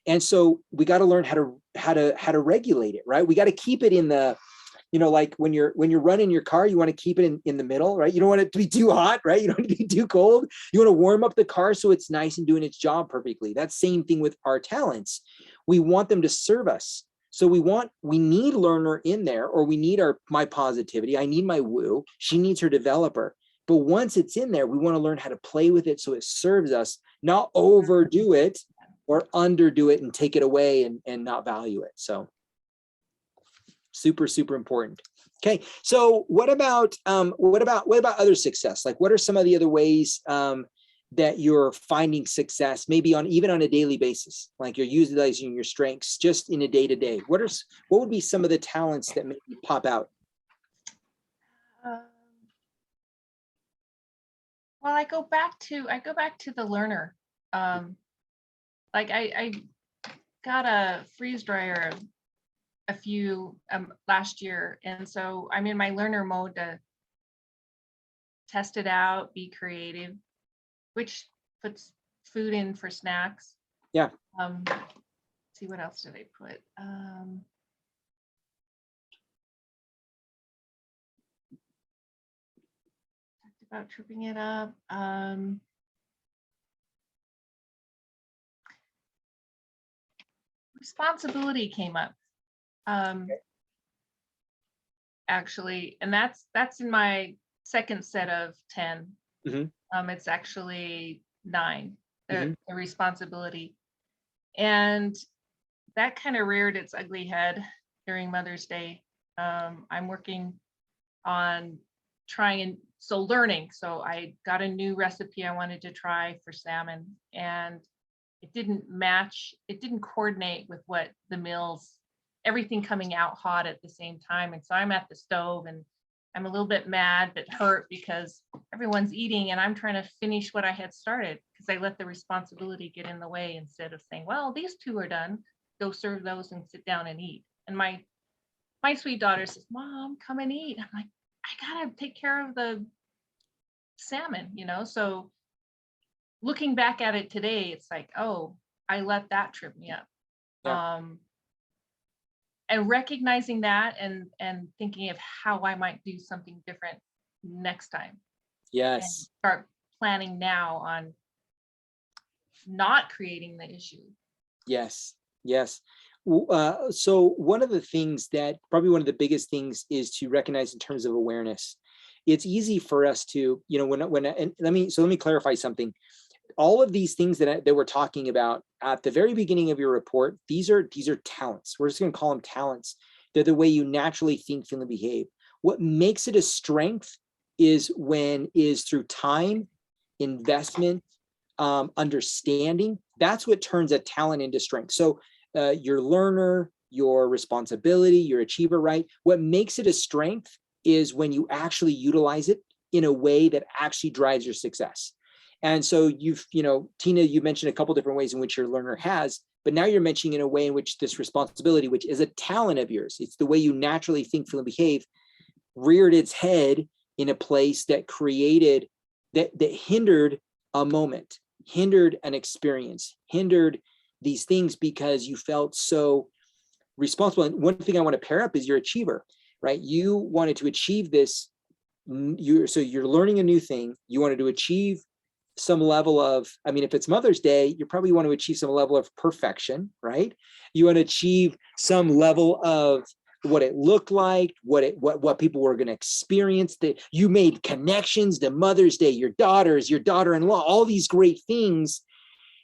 And so we got to learn how to regulate it, right? We got to keep it in the, you know, like when you're running your car, you want to keep it in the middle, right? You don't want it to be too hot, right? You don't want it to be too cold. You want to warm up the car so it's nice and doing its job perfectly. That same thing with our talents. We want them to serve us. So we need learner in there, or we need my positivity. I need my woo. She needs her developer. But once it's in there, we want to learn how to play with it so it serves us, not overdo it or underdo it and take it away and not value it. So super, super important. Okay. So what about other success? Like, what are some of the other ways that you're finding success, maybe even on a daily basis? Like you're utilizing your strengths just in a day-to-day. What would be some of the talents that make you pop out? Well, I go back to the learner. Like I got a freeze dryer a few last year, and so I'm in my learner mode to test it out, be creative, which puts food in for snacks. Yeah. See, what else did I put? Talked about tripping it up. Responsibility came up. Actually, and that's in my second set of 10. Mm-hmm. It's actually 9, Mm-hmm. the responsibility. And that kind of reared its ugly head during Mother's Day. I'm working on learning. So I got a new recipe I wanted to try for salmon, and it didn't coordinate with what the meals, everything coming out hot at the same time. And so I'm at the stove and I'm a little bit mad but hurt because everyone's eating and I'm trying to finish what I had started, because I let the responsibility get in the way instead of saying, well, these 2 are done, go serve those and sit down and eat. And my sweet daughter says, Mom, come and eat. I'm like, I gotta take care of the salmon, so looking back at it today, it's like, oh, I let that trip me up. Yeah. And recognizing that and thinking of how I might do something different next time. Yes. And start planning now on not creating the issue. Yes. Yes. So one of the things that probably one of the biggest things is to recognize in terms of awareness. It's easy for us to, and let me clarify something. All of these things that we're talking about at the very beginning of your report, these are talents. We're just going to call them talents. They're the way you naturally think, feel, and behave. What makes it a strength is through time, investment, understanding. That's what turns a talent into strength. So your learner, your responsibility, your achiever, right? What makes it a strength is when you actually utilize it in a way that actually drives your success. And so Tina, you mentioned a couple different ways in which your learner has, but now you're mentioning in a way in which this responsibility, which is a talent of yours, it's the way you naturally think, feel, and behave, reared its head in a place that created, that hindered a moment, hindered an experience, hindered these things because you felt so responsible. And one thing I want to pair up is your achiever, right? You wanted to achieve this. So you're learning a new thing. You wanted to achieve some level of, I mean, if it's Mother's Day, you probably want to achieve some level of perfection, right? You want to achieve some level of what it looked like, what people were going to experience, that you made connections to Mother's Day, your daughter-in-law, all these great things.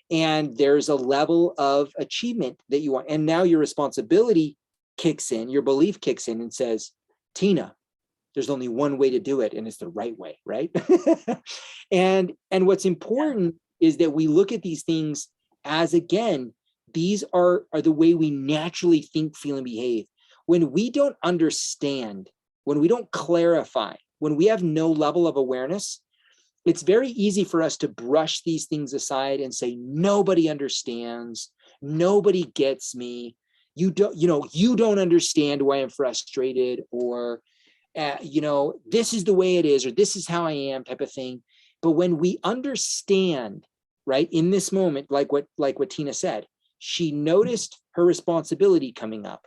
And there's a level of achievement that you want. And now your responsibility kicks in, your belief kicks in and says, Tina, there's only one way to do it, and it's the right way, right? and what's important is that we look at these things as, again, these are the way we naturally think, feel, and behave. When we don't understand, when we don't clarify, when we have no level of awareness, it's very easy for us to brush these things aside and say, nobody understands, nobody gets me, you don't understand why I'm frustrated, or this is the way it is, or this is how I am, type of thing. But when we understand, right, in this moment, like what Tina said, she noticed her responsibility coming up.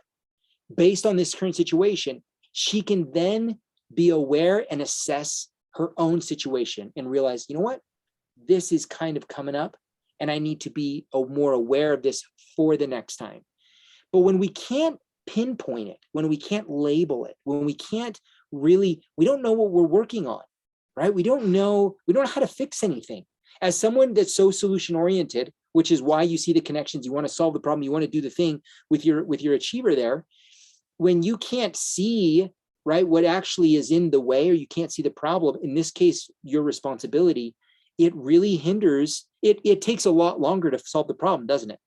Based on this current situation, she can then be aware and assess her own situation and realize, you know what, this is kind of coming up and I need to be more aware of this for the next time. But when we can't pinpoint it, when we can't label it, when we can't really, we don't know what we're working on, right? We don't know how to fix anything. As someone that's so solution oriented, which is why you see the connections, you want to solve the problem, you want to do the thing with your achiever there. When you can't see, right, what actually is in the way, or you can't see the problem, in this case, your responsibility, it really hinders, it takes a lot longer to solve the problem, doesn't it?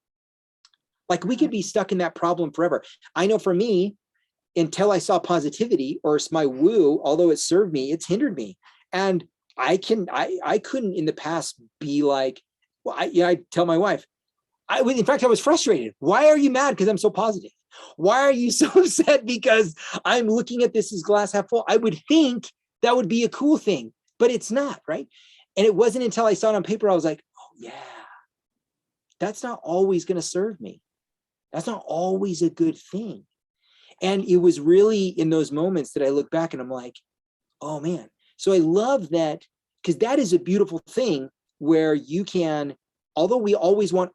Like we could be stuck in that problem forever. I know for me, until I saw positivity, or my woo, although it served me, it's hindered me. And I couldn't in the past be like, well, I tell my wife, in fact, I was frustrated. Why are you mad? Because I'm so positive. Why are you so upset? Because I'm looking at this as glass half full. I would think that would be a cool thing, but it's not, right? And it wasn't until I saw it on paper, I was like, oh yeah, that's not always going to serve me. That's not always a good thing. And it was really in those moments that I look back and I'm like, oh man. So I love that, because that is a beautiful thing where you can, although we always want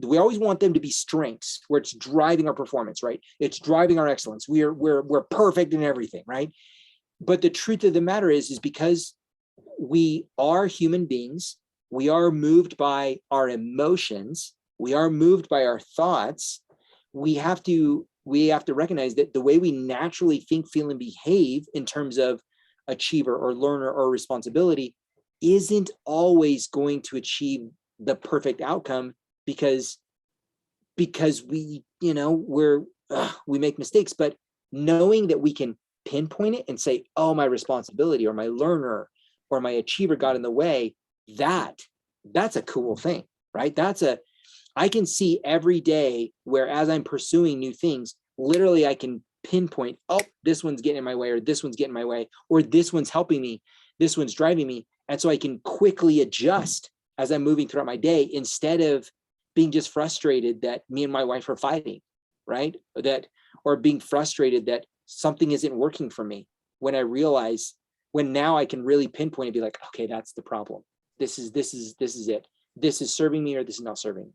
we always want them to be strengths where it's driving our performance, right? It's driving our excellence. We're perfect in everything, right? But the truth of the matter is because we are human beings, we are moved by our emotions, we are moved by our thoughts. We have to recognize that the way we naturally think, feel, and behave in terms of achiever or learner or responsibility isn't always going to achieve the perfect outcome, because we, we make mistakes. But knowing that we can pinpoint it and say, oh, my responsibility or my learner or my achiever got in the way, that's a cool thing, right? I can see every day where, as I'm pursuing new things, literally I can pinpoint, oh, this one's getting in my way, or this one's getting in my way, or this one's helping me, this one's driving me. And so I can quickly adjust as I'm moving throughout my day, instead of being just frustrated that me and my wife are fighting, right? Or being frustrated that something isn't working for me, when I realize, when now I can really pinpoint and be like, okay, that's the problem. This is it. This is serving me, or this is not serving me.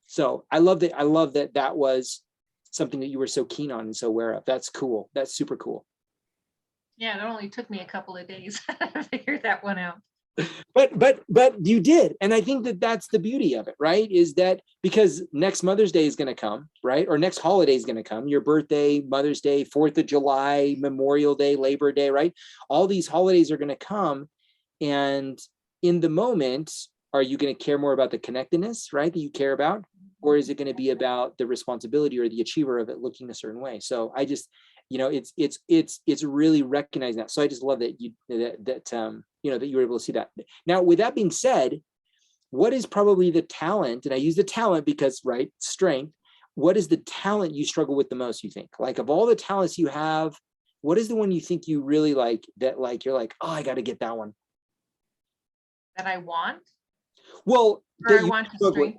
So I love that was something that you were so keen on and so aware of. That's cool. That's super cool. Yeah, it only took me a couple of days to figure that one out. But you did. And I think that that's the beauty of it, right? Is that because next Mother's Day is going to come, right? Or next holiday is going to come, your birthday, Mother's Day, 4th of July, Memorial Day, Labor Day, right? All these holidays are going to come. And in the moment, are you going to care more about the connectedness, right, that you care about? Or is it going to be about the responsibility or the achiever of it looking a certain way? So I just, it's really recognizing that. So I just love that that you were able to see that. Now, with that being said, what is probably the talent, and I use the talent because, right, strength, what is the talent you struggle with the most, you think? Like, of all the talents you have, what is the one you think you really like, that like, you're like, oh, I got to get that one? That I want? Well, or I want to strengthen?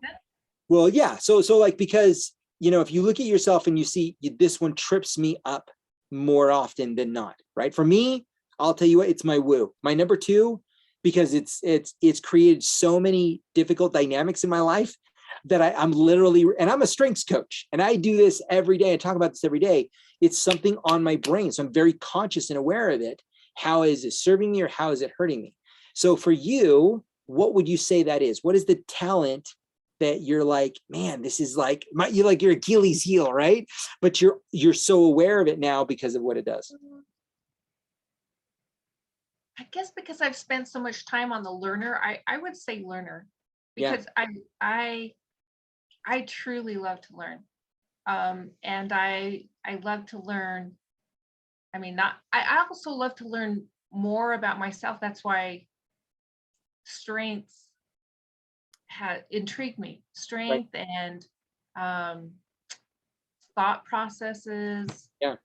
Well, yeah. So like, because, if you look at yourself and you see this one trips me up more often than not, right? For me, I'll tell you what, it's my woo. My number two, because it's created so many difficult dynamics in my life that I'm literally, and I'm a strengths coach and I do this every day. I talk about this every day. It's something on my brain. So I'm very conscious and aware of it. How is it serving me or how is it hurting me? So for you, what would you say that is? What is the talent that you're like, man, this is like you're like your Achilles heel, right? But you're so aware of it now because of what it does. I guess because I've spent so much time on the learner, I would say learner, because I truly love to learn. And I love to learn. I mean, not I also love to learn more about myself. That's why strengths had intrigued me. Right. Strength and thought processes, Yeah.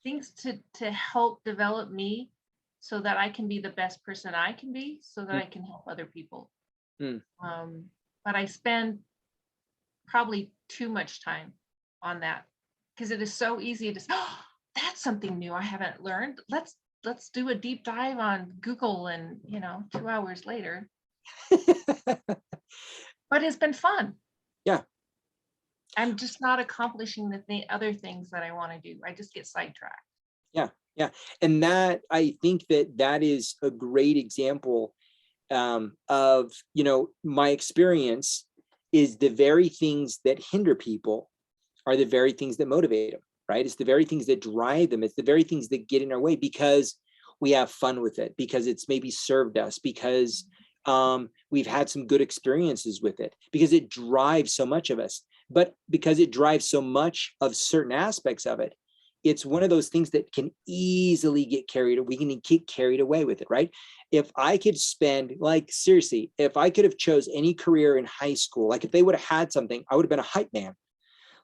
things to help develop me so that I can be the best person I can be, so that I can help other people. Mm. But I spend probably too much time on that because it is so easy to say, oh, that's something new I haven't learned. Let's do a deep dive on Google, and 2 hours later. But it's been fun. Yeah. I'm just not accomplishing the other things that I want to do. I just get sidetracked. Yeah. Yeah. And that, I think that is a great example of, my experience is the very things that hinder people are the very things that motivate them, right? It's the very things that drive them. It's the very things that get in our way because we have fun with it, because it's maybe served us, because we've had some good experiences with it, because it drives so much of us. But because it drives so much of certain aspects of it, it's one of those things that can easily get carried. We can get carried away with it, right? If I could spend, like, seriously, if I could have chose any career in high school, like if they would have had something, I would have been a hype man.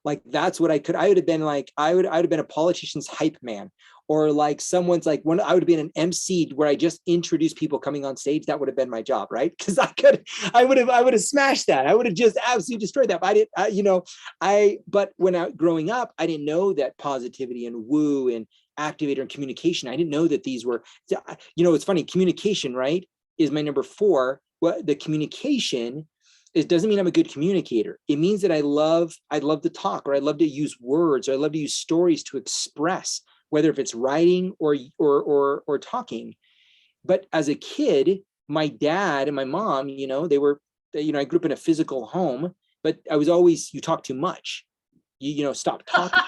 Like that's what I would have been like, I would have been a politician's hype man, or like someone's like I would have been an MC where I just introduced people coming on stage. That would have been my job, right? Because I would have smashed that. I would have just absolutely destroyed that. But I didn't, but when growing up, I didn't know that positivity and woo and activator and communication. I didn't know that these were, it's funny, communication, right, is my number 4. What the communication, it doesn't mean I'm a good communicator. It means that I love to talk, or I love to use words, or I love to use stories to express, whether if it's writing or talking. But as a kid, my dad and my mom, they were, I grew up in a physical home, but I was always, you talk too much, stop talking,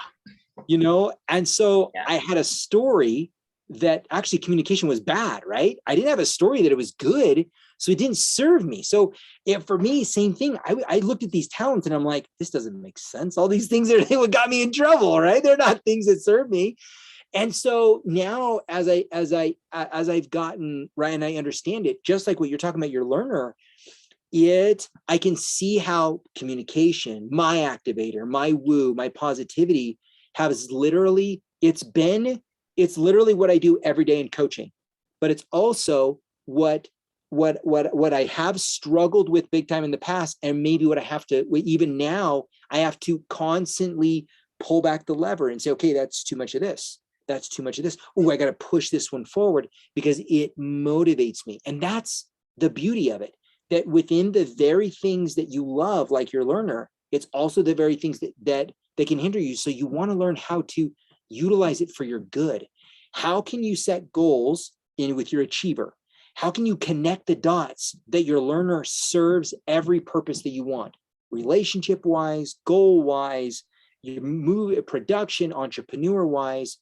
And so I had a story that actually communication was bad, right? I didn't have a story that it was good. So it didn't serve me. So for me, same thing. I looked at these talents and I'm like, this doesn't make sense. All these things are what got me in trouble, right? They're not things that serve me. And so now as I've gotten right and I understand it, just like what you're talking about, your learner, I can see how communication, my activator, my woo, my positivity has literally, it's literally what I do every day in coaching, but it's also what I have struggled with big time in the past, and maybe what I have to, even now, I have to constantly pull back the lever and say, okay, that's too much of this. That's too much of this. Oh, I got to push this one forward because it motivates me. And that's the beauty of it, that within the very things that you love, like your learner, it's also the very things that can hinder you. So you want to learn how to utilize it for your good. How can you set goals in with your achiever? How can you connect the dots that your learner serves every purpose that you want, relationship wise, goal wise, you move production, entrepreneur wise,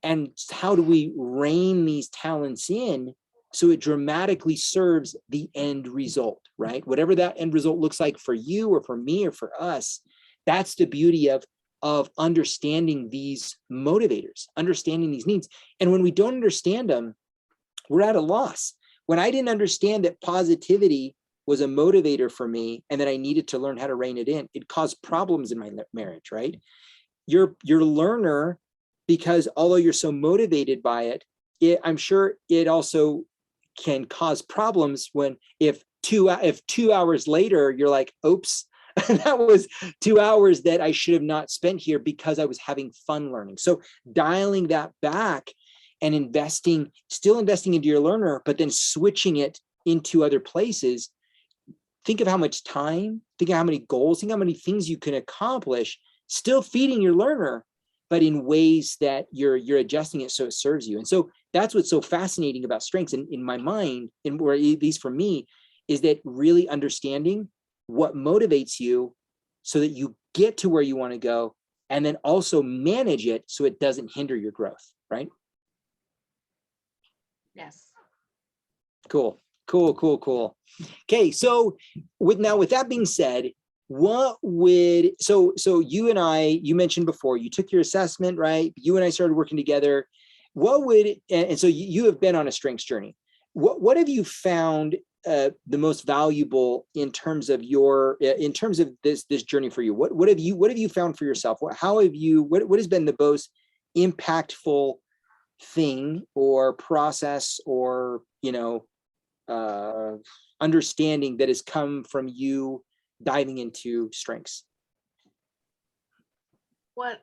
and how do we rein these talents in so it dramatically serves the end result, right? Whatever that end result looks like for you or for me or for us, that's the beauty of understanding these motivators, understanding these needs. And when we don't understand them, we're at a loss. When I didn't understand that positivity was a motivator for me and that I needed to learn how to rein it in, it caused problems in my marriage, right? Your learner, because although you're so motivated by it, I'm sure it also can cause problems if if 2 hours later, you're like, oops, that was 2 hours that I should have not spent here because I was having fun learning. So dialing that back and still investing into your learner, but then switching it into other places. Think of how much time, think of how many goals, think how many things you can accomplish, still feeding your learner, but in ways that you're adjusting it so it serves you. And so that's what's so fascinating about strengths in my mind, and or at least for me, is that really understanding what motivates you so that you get to where you want to go, and then also manage it so it doesn't hinder your growth, right? Yes. Cool. Okay, so with that being said, what would so you and I, you mentioned before you took your assessment, right? You and I started working together. What would and so you have been on a strengths journey. What have you found the most valuable in terms of this journey for you? What have you found for yourself? What has been the most impactful thing or process or understanding that has come from you diving into strengths? What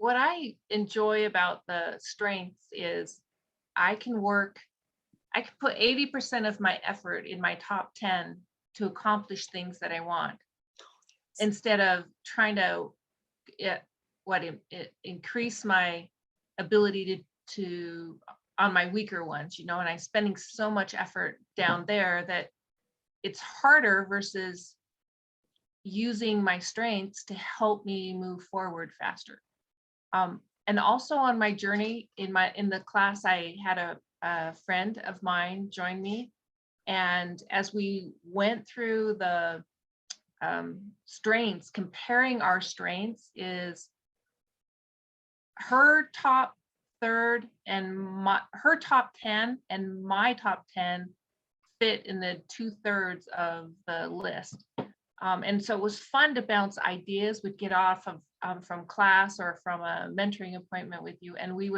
I enjoy about the strengths is I can put 80% of my effort in my top 10 to accomplish things that I want, instead of trying to increase my ability to on my weaker ones, and I'm spending so much effort down there that it's harder versus using my strengths to help me move forward faster. And also on my journey in the class, I had a friend of mine join me. And as we went through the strengths, comparing our strengths, is her top third and her top 10 and my top 10 fit in the 2/3 of the list. And so it was fun to bounce ideas. We'd get off of from class or from a mentoring appointment with you, and we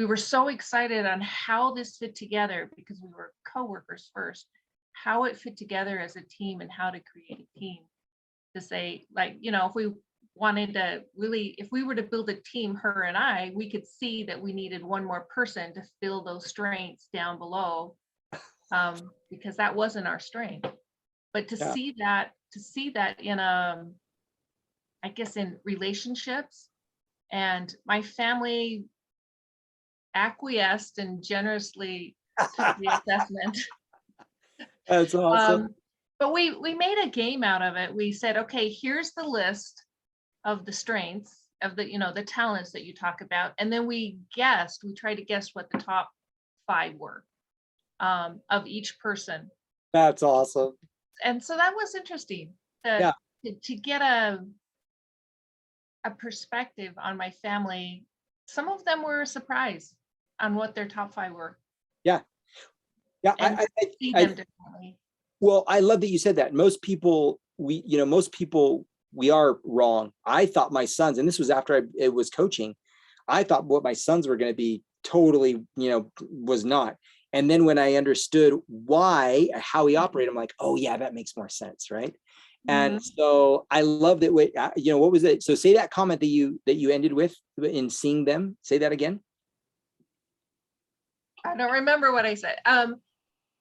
were so excited on how this fit together, because we were coworkers first, how it fit together as a team and how to create a team. To say, like, if we wanted to really, if we were to build a team, her and I, we could see that we needed one more person to fill those strengths down below, because that wasn't our strength. But to see that in I guess in relationships, and my family acquiesced and generously took the assessment. That's awesome. But we made a game out of it. We said, okay, here's the list of the strengths of the talents that you talk about, and then we tried to guess what the top 5 were of each person. That's awesome. And so that was interesting to get a perspective on my family. Some of them were surprised on what their top 5 were. Yeah. I see them differently. Well, I love that you said that. Most people, we are wrong. I thought my sons, and this was after I was coaching, I thought what my sons were going to be totally, was not. And then when I understood how he operated, I'm like, oh yeah, that makes more sense, right? And so I love that. What was it? So say that comment that you ended with in seeing them. Say that again. I don't remember what I said.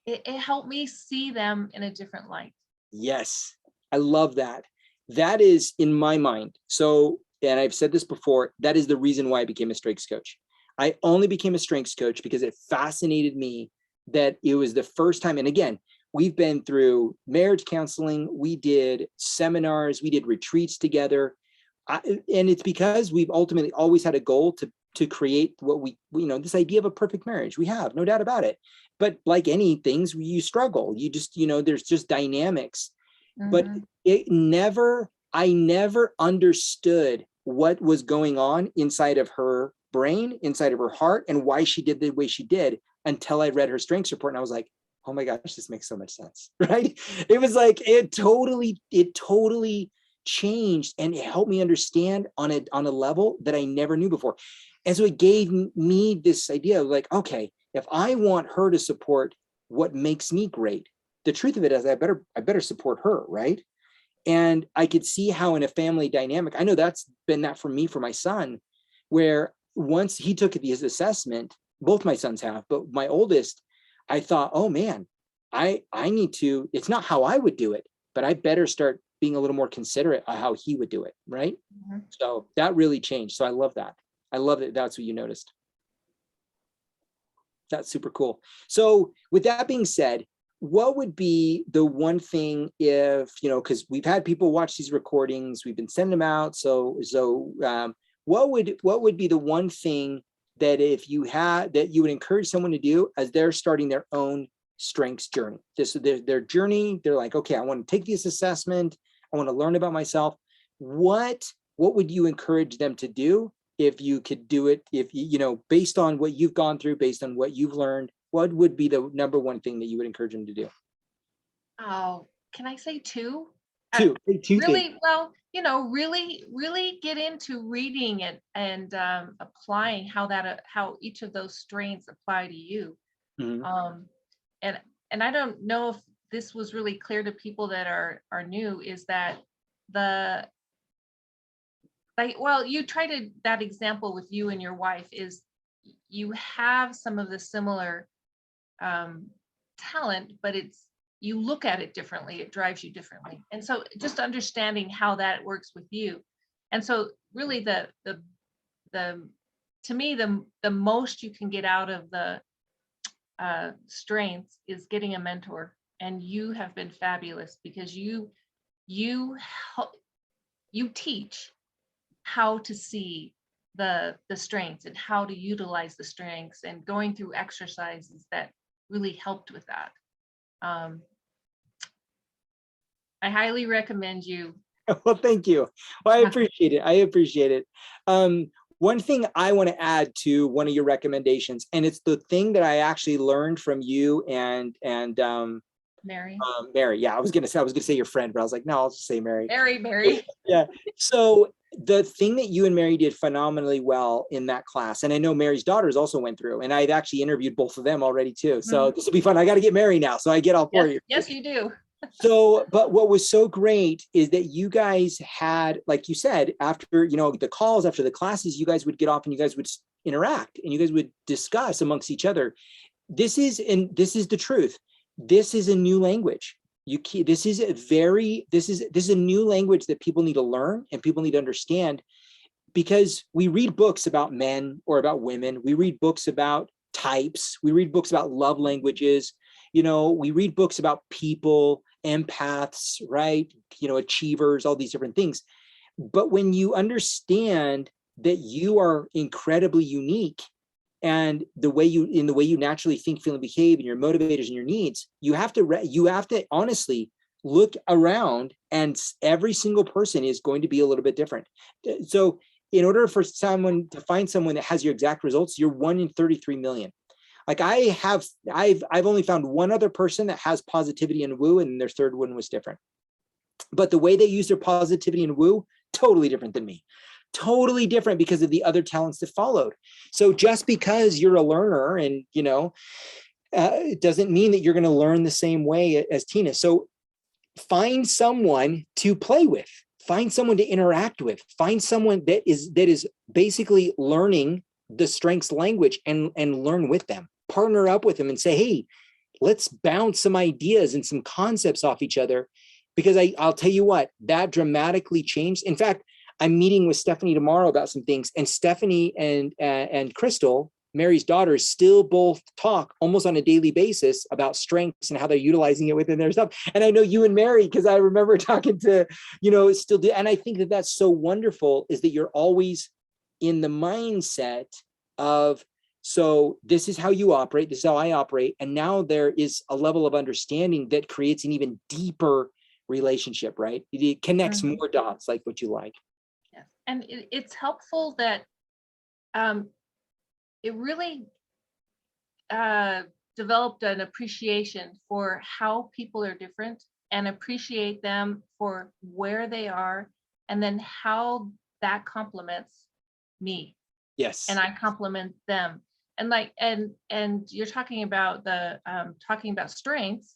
It helped me see them in a different light. Yes, I love that. That is in my mind. So, and I've said this before, that is the reason why I became a strengths coach. I only became a strengths coach because it fascinated me that it was the first time. And again, we've been through marriage counseling, we did seminars, we did retreats together. And it's because we've ultimately always had a goal to create what this idea of a perfect marriage. We have, no doubt about it. But like any things, you struggle. You just, there's just dynamics. But I never understood what was going on inside of her brain, inside of her heart, and why she did the way she did, until I read her strengths report. And I was like, oh my gosh, this makes so much sense, right? It was like, it totally changed, and it helped me understand on a level that I never knew before. And so it gave me this idea of like, okay, if I want her to support what makes me great, the truth of it is I better support her, right? And I could see how in a family dynamic, I know that's been that for me, for my son, where once he took his assessment, both my sons have, but my oldest, I thought, oh man, I need to, it's not how I would do it, but I better start being a little more considerate of how he would do it, right? Mm-hmm. So that really changed. So I love that. I love that that's what you noticed. That's super cool. So with that being said, what would be the one thing if, you know, because we've had people watch these recordings, we've been sending them out. So what would be the one thing that if you had, that you would encourage someone to do as they're starting their own strengths journey? This is their journey. They're like, okay, I want to take this assessment. I want to learn about myself. What would you encourage them to do if you could do it? If you know, based on what you've gone through, based on what you've learned, what would be the number one thing that you would encourage them to do? Oh, can I say two? Two really things. Well, you know, really get into reading it and applying how each of those strengths apply to you. Mm-hmm. And I don't know if this was really clear to people that are new, is that you that example with you and your wife is you have some of the similar talent, but you look at it differently. It drives you differently. And so just understanding how that works with you. And so really to me, the most you can get out of the strengths is getting a mentor. And you have been fabulous because you teach how to see the strengths and how to utilize the strengths, and going through exercises that really helped with that. I highly recommend you. Well, thank you. Well, I appreciate it. I appreciate it. One thing I want to add to one of your recommendations, and it's the thing that I actually learned from you and Mary. Mary. Yeah, I was gonna say your friend, but I was like, no, I'll just say Mary. Mary. Yeah. So the thing that you and Mary did phenomenally well in that class, and I know Mary's daughters also went through, and I've actually interviewed both of them already too. So this will be fun. I got to get Mary now, so I get all four of you. Yes, you do. So, but what was so great is that you guys had, like you said, after, you know, the calls, after the classes, you guys would get off and you guys would interact and you guys would discuss amongst each other. This is the truth. This is a new language. This is a new language that people need to learn and people need to understand, because we read books about men or about women. We read books about types. We read books about love languages. You know, we read books about people, empaths, right? You know, achievers, all these different things. But when you understand that you are incredibly unique, and the way you naturally think, feel, and behave, and your motivators and your needs, you have to honestly look around, and every single person is going to be a little bit different. So in order for someone to find someone that has your exact results, you're 1 in 33 million. Like I've only found one other person that has positivity and woo, and their third one was different. But the way they use their positivity and woo, totally different than me. Totally different because of the other talents that followed. So just because you're a learner and, you know, it doesn't mean that you're going to learn the same way as Tina. So find someone to play with, find someone to interact with, find someone that is basically learning the strengths language and learn with them, partner up with them and say, hey, let's bounce some ideas and some concepts off each other. Because I'll tell you what, that dramatically changed. In fact, I'm meeting with Stephanie tomorrow about some things, and Stephanie and Crystal, Mary's daughters, still both talk almost on a daily basis about strengths and how they're utilizing it within their stuff. And I know you and Mary, because I remember talking to, you know, still do. And I think that that's so wonderful, is that you're always in the mindset of, so this is how you operate, this is how I operate. And now there is a level of understanding that creates an even deeper relationship, right? It connects more dots, like what you like. Yes. And it's helpful that it really developed an appreciation for how people are different, and appreciate them for where they are, and then how that complements me. Yes. And I compliment them. And like, and you're talking about talking about strengths.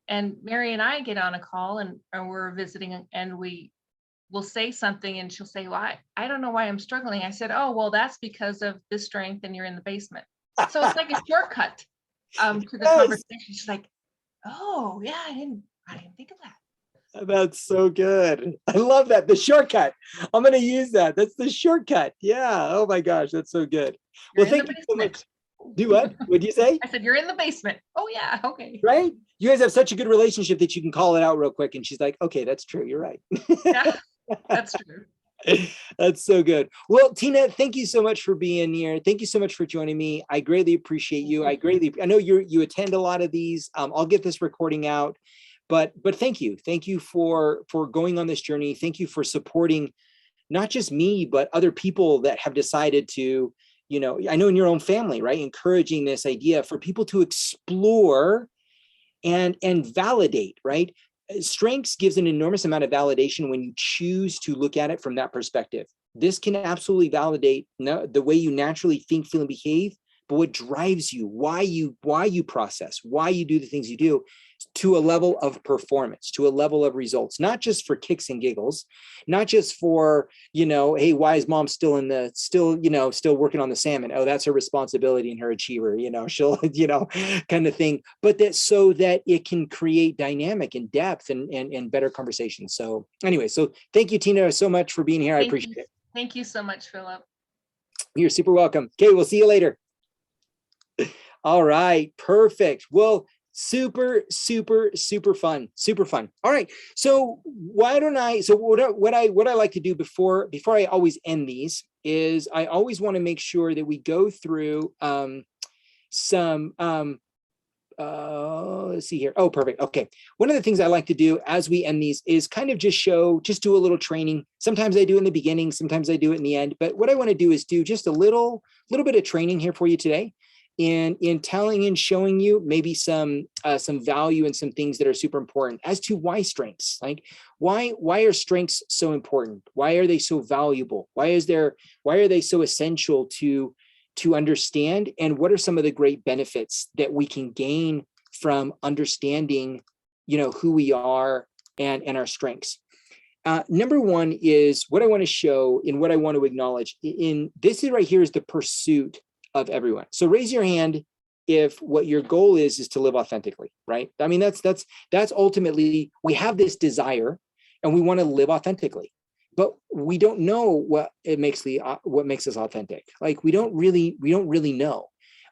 and Mary and I get on a call and we're visiting, and we will say something, and she'll say, well, I don't know why I'm struggling. I said, oh, well, that's because of this strength and you're in the basement. So it's like a shortcut to the Yes. conversation. She's like, oh yeah, I didn't think of that. That's so good. I love that. The shortcut. I'm going to use that. That's the shortcut. Yeah. Oh my gosh. That's so good. You're Well, thank you so much. basement. Do what? What did you say? I said, you're in the basement. Oh yeah, okay. Right? You guys have such a good relationship that you can call it out real quick. And she's like, okay, that's true. You're right. Yeah, that's true. That's so good. Well, Tina, thank you so much for being here. Thank you so much for joining me. I greatly appreciate you. I know you attend a lot of these. I'll get this recording out, but thank you. Thank you for going on this journey. Thank you for supporting not just me, but other people that have decided to, I know in your own family, right? Encouraging this idea for people to explore and validate, right? Strengths gives an enormous amount of validation when you choose to look at it from that perspective. This can absolutely validate the way you naturally think, feel, and behave, but what drives you, why you process, why you do the things you do, to a level of performance, to a level of results, not just for kicks and giggles, not just for, hey, why is mom still working on the salmon? Oh, that's her responsibility and her achiever, she'll, kind of thing, but that so that it can create dynamic and depth and better conversations. So anyway, so thank you, Tina, so much for being here. I appreciate it. Thank you so much, Philip. You're super welcome. Okay, we'll see you later. All right, perfect. Well, super fun. All right, so what I like to do before I always end these is I always want to make sure that we go through some let's see here. Oh, perfect. Okay, one of the things I like to do as we end these is kind of just do a little training. Sometimes I do in the beginning, sometimes I do it in the end, but what I want to do is do just a little bit of training here for you today in telling and showing you maybe some value and some things that are super important as to why strengths, like why are strengths so important? Why are they so valuable? Why are they so essential to understand? And what are some of the great benefits that we can gain from understanding, who we are and our strengths? Number one is what I want to show and what I want to acknowledge in this is right here is the pursuit of everyone. So raise your hand if what your goal is to live authentically, right? I mean, that's ultimately, we have this desire and we want to live authentically, but we don't know what makes us authentic. Like we don't really know.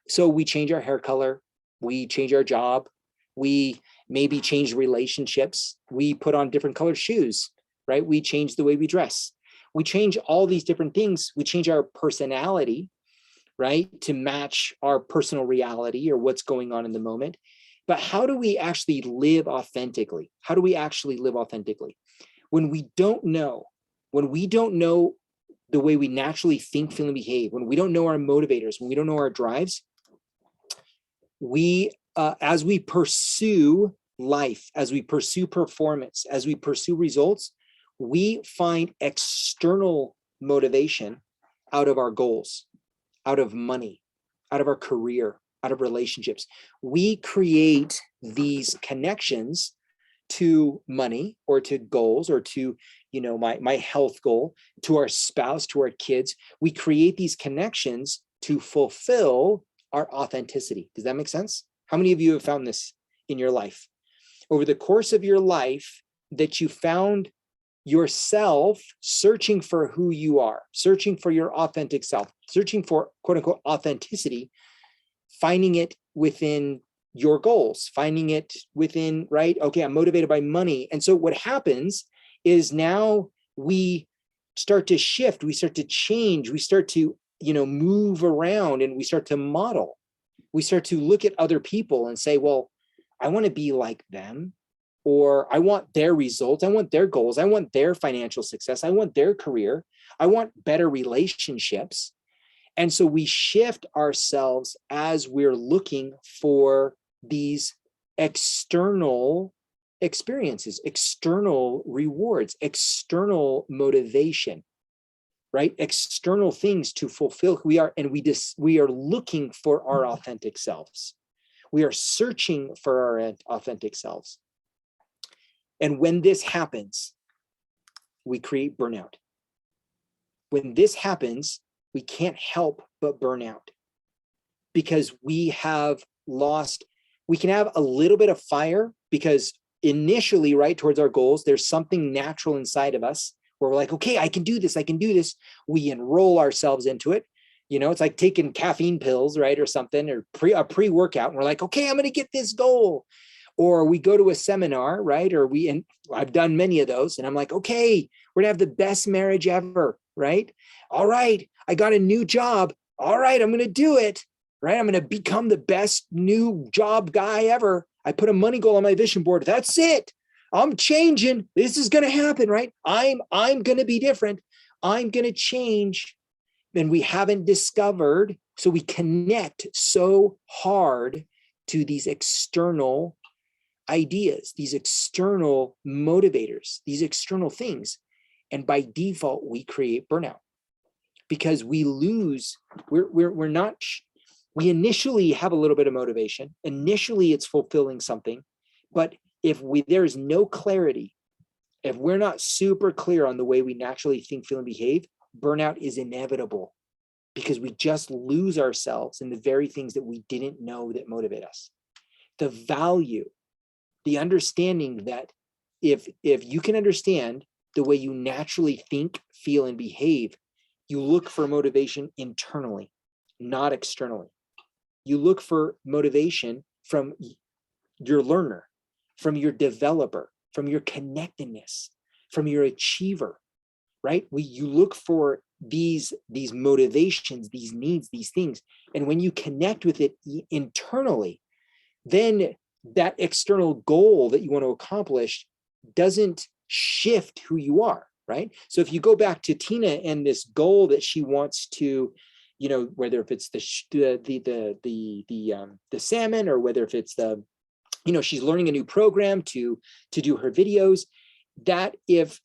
So we change our hair color, we change our job, we maybe change relationships, we put on different colored shoes, right? We change the way we dress. We change all these different things. We change our personality, right, to match our personal reality or what's going on in the moment. But how do we actually live authentically? How do we actually live authentically? When we don't know the way we naturally think, feel, and behave, when we don't know our motivators, when we don't know our drives, as we pursue life, as we pursue performance, as we pursue results, we find external motivation out of our goals, out of money, out of our career, out of relationships. We create these connections to money or to goals or to, my health goal, to our spouse, to our kids. We create these connections to fulfill our authenticity. Does that make sense? How many of you have found this in your life? Over the course of your life, that you found yourself searching for who you are, searching for your authentic self, searching for quote unquote authenticity, finding it within your goals, finding it within, right? Okay, I'm motivated by money. And so what happens is now we start to shift, we start to change, we start to, move around, and we start to model. We start to look at other people and say, well, I want to be like them. Or I want their results. I want their goals. I want their financial success. I want their career. I want better relationships. And so we shift ourselves as we're looking for these external experiences, external rewards, external motivation, right? External things to fulfill who we are. And we are looking for our authentic selves. We are searching for our authentic selves. And when this happens, we create burnout. When this happens, we can't help but burn out because we have lost, we can have a little bit of fire because initially, right, towards our goals, there's something natural inside of us where we're like, okay, I can do this, I can do this. We enroll ourselves into it. You know, it's like taking caffeine pills, right, or something, or a pre-workout. And we're like, okay, I'm going to get this goal. Or we go to a seminar, right? Or and I've done many of those. And I'm like, okay, we're going to have the best marriage ever, right? All right, I got a new job. All right, I'm going to do it, right? I'm going to become the best new job guy ever. I put a money goal on my vision board. That's it. I'm changing. This is going to happen, right? I'm going to be different. I'm going to change. And we haven't discovered, so we connect so hard to these external ideas, these external motivators, these external things. And by default, we create burnout because we lose, we're not, we initially have a little bit of motivation. Initially, it's fulfilling something. But if there's no clarity, if we're not super clear on the way we naturally think, feel, and behave, burnout is inevitable because we just lose ourselves in the very things that we didn't know that motivate us. The value, the understanding that if you can understand the way you naturally think, feel, and behave, you look for motivation internally, not externally. You look for motivation from your learner, from your developer, from your connectedness, from your achiever, right? You look for these motivations, these needs, these things. And when you connect with it internally, then that external goal that you want to accomplish doesn't shift who you are, right? So if you go back to Tina and this goal that she wants to, you know, whether if it's the salmon or whether if it's the, you know, she's learning a new program to do her videos, that if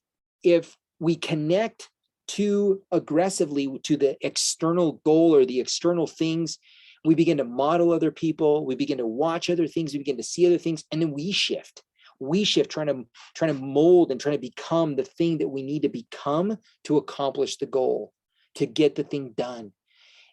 we connect too aggressively to the external goal or the external things, we begin to model other people, we begin to watch other things, we begin to see other things, and then we shift trying to mold and trying to become the thing that we need to become to accomplish the goal, to get the thing done.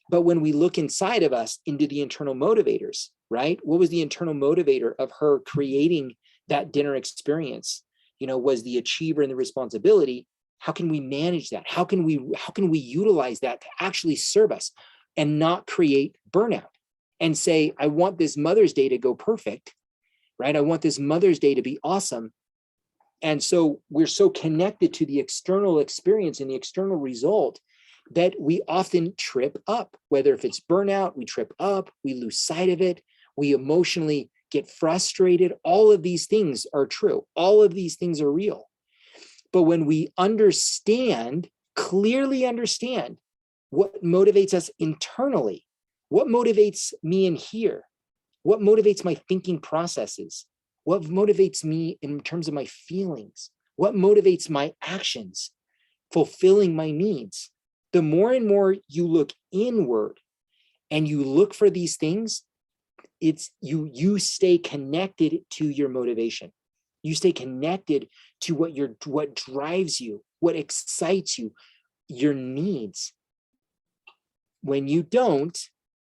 But when we look inside of us into the internal motivators, right? What was the internal motivator of her creating that dinner experience? You know, was the achiever and the responsibility. How can we manage that? How can we utilize that to actually serve us and not create burnout and say, I want this Mother's Day to go perfect, right? I want this Mother's Day to be awesome. And so we're so connected to the external experience and the external result that we often trip up, whether if it's burnout, we trip up, we lose sight of it, we emotionally get frustrated. All of these things are true. All of these things are real. But when we clearly understand what motivates us internally, what motivates me in here, what motivates my thinking processes, what motivates me in terms of my feelings, what motivates my actions, fulfilling my needs, the more and more you look inward and you look for these things, it's you stay connected to your motivation. You stay connected to what drives you, what excites you, your needs. When you don't,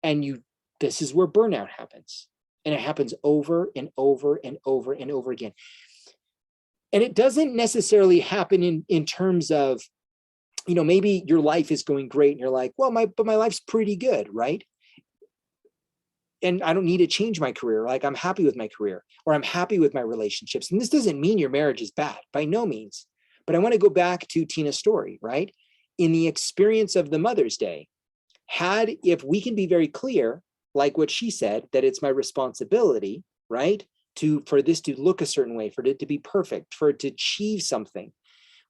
this is where burnout happens. And it happens over and over and over and over again. And it doesn't necessarily happen in terms of, you know, maybe your life is going great and you're like, well, my life's pretty good, right? And I don't need to change my career. Like, I'm happy with my career, or I'm happy with my relationships. And this doesn't mean your marriage is bad, by no means. But I want to go back to Tina's story, right? In the experience of the Mother's Day, if we can be very clear, like what she said, that it's my responsibility, right? For this to look a certain way, for it to be perfect, for it to achieve something.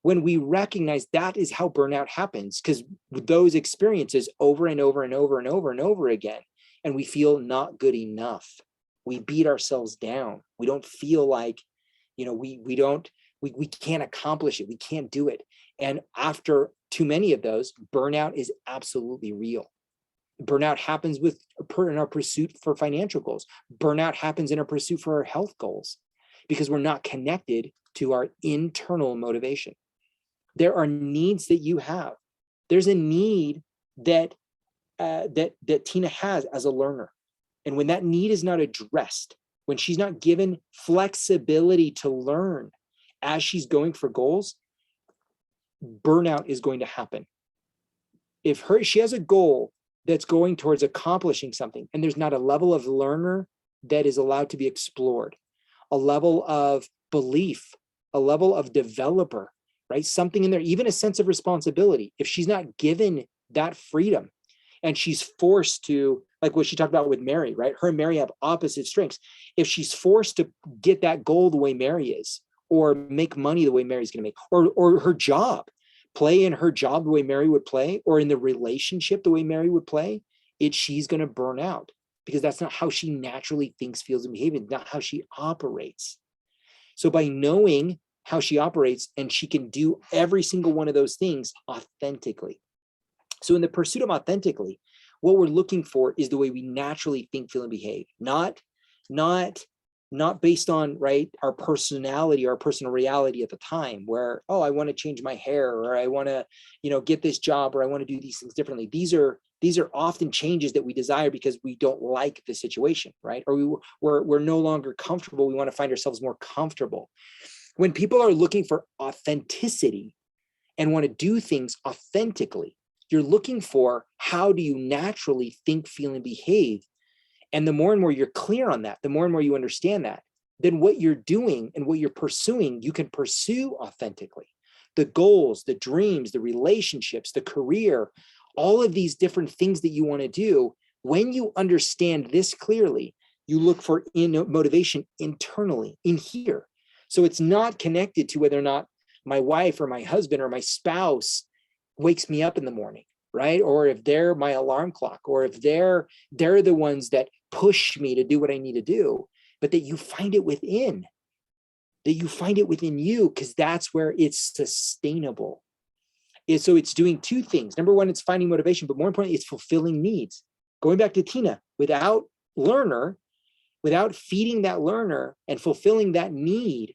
When we recognize that is how burnout happens, because those experiences over and over and over and over and over again, and we feel not good enough. We beat ourselves down. We don't feel like, you know, we can't accomplish it. We can't do it. And after too many of those, burnout is absolutely real. Burnout happens in our pursuit for financial goals. Burnout happens in our pursuit for our health goals because we're not connected to our internal motivation. There are needs that you have. There's a need that Tina has as a learner. And when that need is not addressed, when she's not given flexibility to learn as she's going for goals, burnout is going to happen. If she has a goal that's going towards accomplishing something, and there's not a level of learner that is allowed to be explored, a level of belief, a level of developer, right? Something in there, even a sense of responsibility. If she's not given that freedom and she's forced to, like what she talked about with Mary, right? Her and Mary have opposite strengths. If she's forced to get that goal the way Mary is, or make money the way Mary's going to make, or her job, play in her job the way Mary would play, or in the relationship the way Mary would play, she's going to burn out because that's not how she naturally thinks, feels, and behaves, not how she operates. So by knowing how she operates, and she can do every single one of those things authentically. So in the pursuit of authentically, what we're looking for is the way we naturally think, feel, and behave, not based on, right, our personality or our personal reality at the time where, oh, I want to change my hair, or I want to, get this job, or I want to do these things differently. These are often changes that we desire because we don't like the situation, right? Or we're no longer comfortable. We want to find ourselves more comfortable. When people are looking for authenticity and want to do things authentically, you're looking for, how do you naturally think, feel, and behave? And the more and more you're clear on that, the more and more you understand that, then what you're doing and what you're pursuing, you can pursue authentically. The goals, the dreams, the relationships, the career, all of these different things that you want to do, when you understand this clearly, you look for motivation internally, in here. So it's not connected to whether or not my wife or my husband or my spouse wakes me up in the morning, right? Or if they're my alarm clock, or if they're the ones that push me to do what I need to do, but that you find it within, you, because that's where it's sustainable. So it's doing two things. Number one, it's finding motivation, but more importantly, it's fulfilling needs. Going back to Tina, without feeding that learner and fulfilling that need,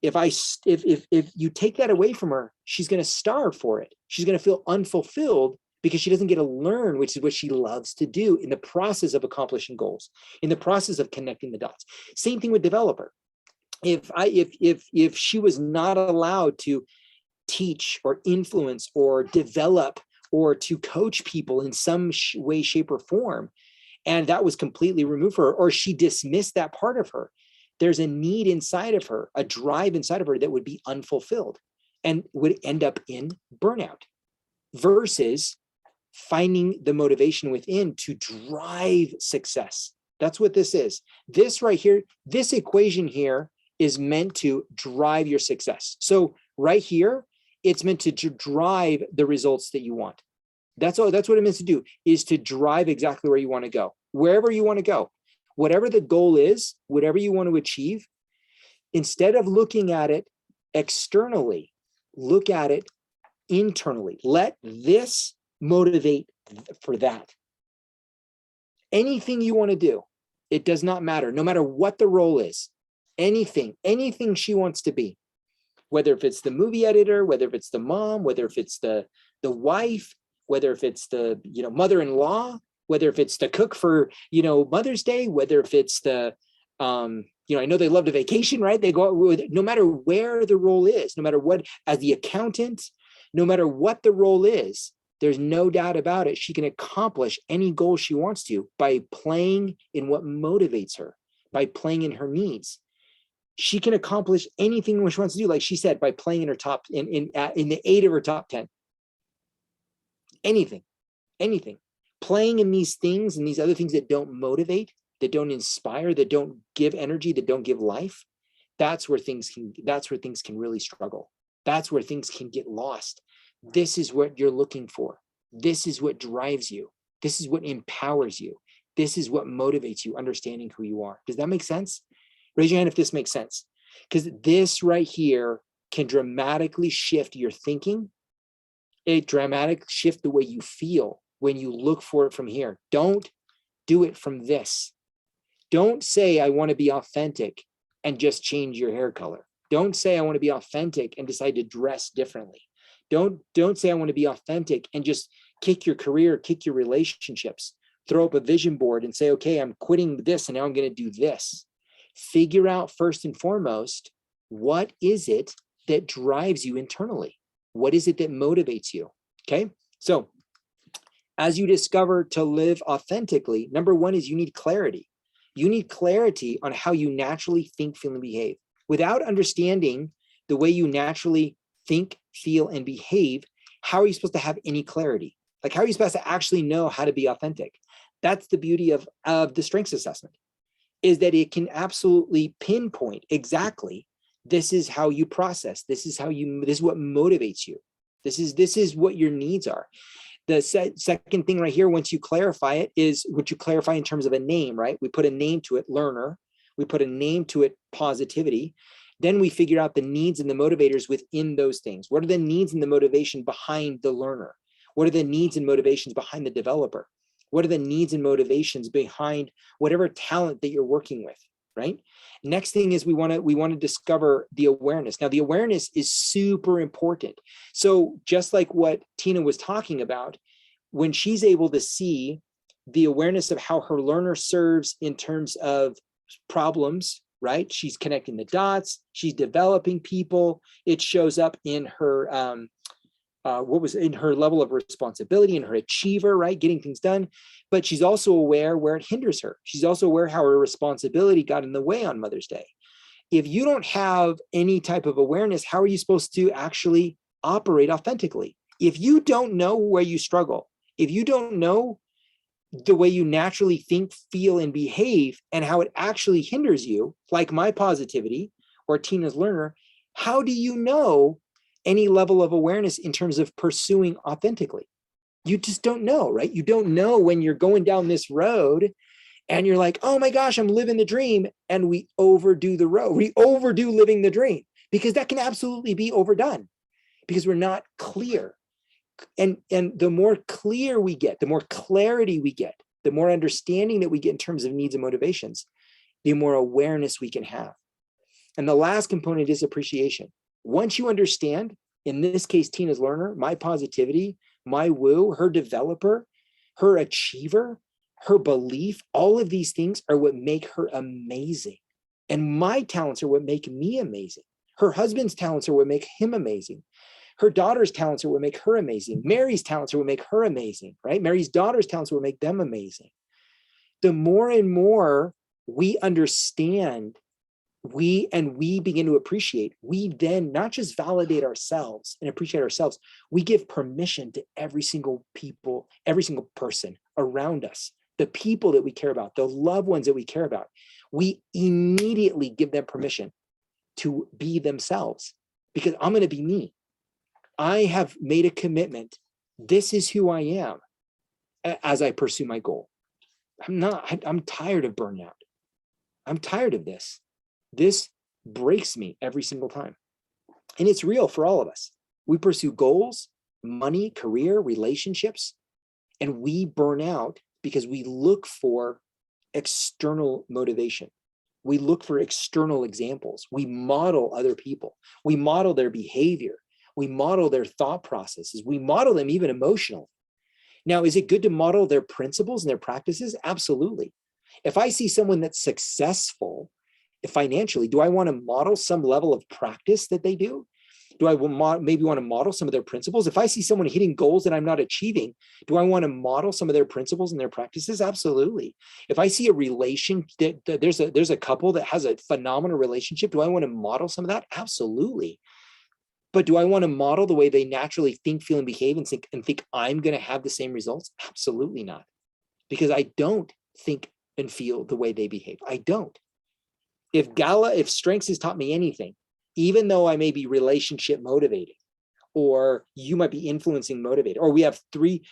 if you take that away from her, she's going to starve for it. She's going to feel unfulfilled because she doesn't get to learn, which is what she loves to do in the process of accomplishing goals, in the process of connecting the dots. Same thing with developer. If she was not allowed to teach or influence or develop or to coach people in some way, shape, or form, and that was completely removed from her, or she dismissed that part of her, there's a need inside of her, a drive inside of her that would be unfulfilled and would end up in burnout, versus finding the motivation within to drive success. That's what this is. This right here, this equation here is meant to drive your success. So right here, it's meant to drive the results that you want. That's all. That's what it means to do, is to drive exactly where you want to go, wherever you want to go. Whatever the goal is, whatever you want to achieve, instead of looking at it externally, look at it internally. Let this motivate for that. Anything you want to do, it does not matter, no matter what the role is, anything she wants to be, whether if it's the movie editor, whether if it's the mom, whether if it's the wife, whether if it's the mother-in-law, whether if it's the cook for Mother's Day, whether if it's the I know they love to vacation, right? They go out, no matter where the role is, no matter what, as the accountant, no matter what the role is, there's no doubt about it, she can accomplish any goal she wants to by playing in what motivates her, by playing in her needs. She can accomplish anything she wants to do, like she said, by playing in her top, in the 8 of her top 10. Anything. Playing in these things and these other things that don't motivate, that don't inspire, that don't give energy, that don't give life, that's where things can really struggle. That's where things can get lost. This is what you're looking for. This is what drives you. This is what empowers you. This is what motivates you, understanding who you are. Does that make sense? Raise your hand if this makes sense. Because this right here can dramatically shift your thinking. It dramatically shift the way you feel. when you look for it from here. Don't do it from this. Don't say, I want to be authentic and just change your hair color. Don't say, I want to be authentic and decide to dress differently. Don't say, I want to be authentic and just kick your career, kick your relationships, throw up a vision board and say, okay, I'm quitting this and now I'm going to do this. Figure out first and foremost, what is it that drives you internally? What is it that motivates you? Okay. So as you discover to live authentically, number one is you need clarity. You need clarity on how you naturally think, feel, and behave. Without understanding the way you naturally think, feel, and behave, how are you supposed to have any clarity? Like, how are you supposed to actually know how to be authentic? That's the beauty of the strengths assessment, is that it can absolutely pinpoint exactly, this is how you process. This is what motivates you. This is what your needs are. The second thing right here, once you clarify it, is what you clarify in terms of a name, right? We put a name to it, learner. We put a name to it, positivity. Then we figure out the needs and the motivators within those things. What are the needs and the motivation behind the learner? What are the needs and motivations behind the developer? What are the needs and motivations behind whatever talent that you're working with, right? Next thing is we want to discover the awareness. Now, the awareness is super important. So just like what Tina was talking about, when she's able to see the awareness of how her learner serves in terms of problems, right? She's connecting the dots, she's developing people. It shows up in her, in her level of responsibility and her achiever, right? Getting things done. But she's also aware where it hinders her. She's also aware how her responsibility got in the way on Mother's Day. If you don't have any type of awareness, how are you supposed to actually operate authentically? If you don't know where you struggle, if you don't know the way you naturally think, feel, and behave, and how it actually hinders you, like my positivity or Tina's learner, how do you know any level of awareness in terms of pursuing authentically? You just don't know, right? You don't know when you're going down this road and you're like, oh my gosh, I'm living the dream. And we overdo the road. We overdo living the dream, because that can absolutely be overdone because we're not clear. And the more clear we get, the more clarity we get, the more understanding that we get in terms of needs and motivations, the more awareness we can have. And the last component is appreciation. Once you understand, in this case, Tina's learner, my positivity, my woo, her developer, her achiever, her belief, all of these things are what make her amazing. And my talents are what make me amazing. Her husband's talents are what make him amazing. Her daughter's talents are what make her amazing. Mary's talents are what make her amazing, right? Mary's daughter's talents are what make them amazing. The more and more we understand, we begin to appreciate, we then not just validate ourselves and appreciate ourselves, we give permission to every single person around us, the people that we care about, the loved ones that we care about. We immediately give them permission to be themselves, because I'm going to be me. I have made a commitment. This is who I am as I pursue my goal. I'm tired of burnout. I'm tired of this. This breaks me every single time. And it's real for all of us. We pursue goals, money, career, relationships, and we burn out because we look for external motivation. We look for external examples. We model other people. We model their behavior. We model their thought processes. We model them even emotionally. Now, is it good to model their principles and their practices? Absolutely. If I see someone that's successful financially, do I want to model some level of practice that they do? Do I maybe want to model some of their principles? If I see someone hitting goals that I'm not achieving, do I want to model some of their principles and their practices? Absolutely. If I see a there's a couple that has a phenomenal relationship, do I want to model some of that? Absolutely. But do I want to model the way they naturally think, feel, and behave and think I'm going to have the same results? Absolutely not. Because I don't think and feel the way they behave. I don't. If strengths has taught me anything, even though I may be relationship motivated, or you might be influencing motivated, or we have three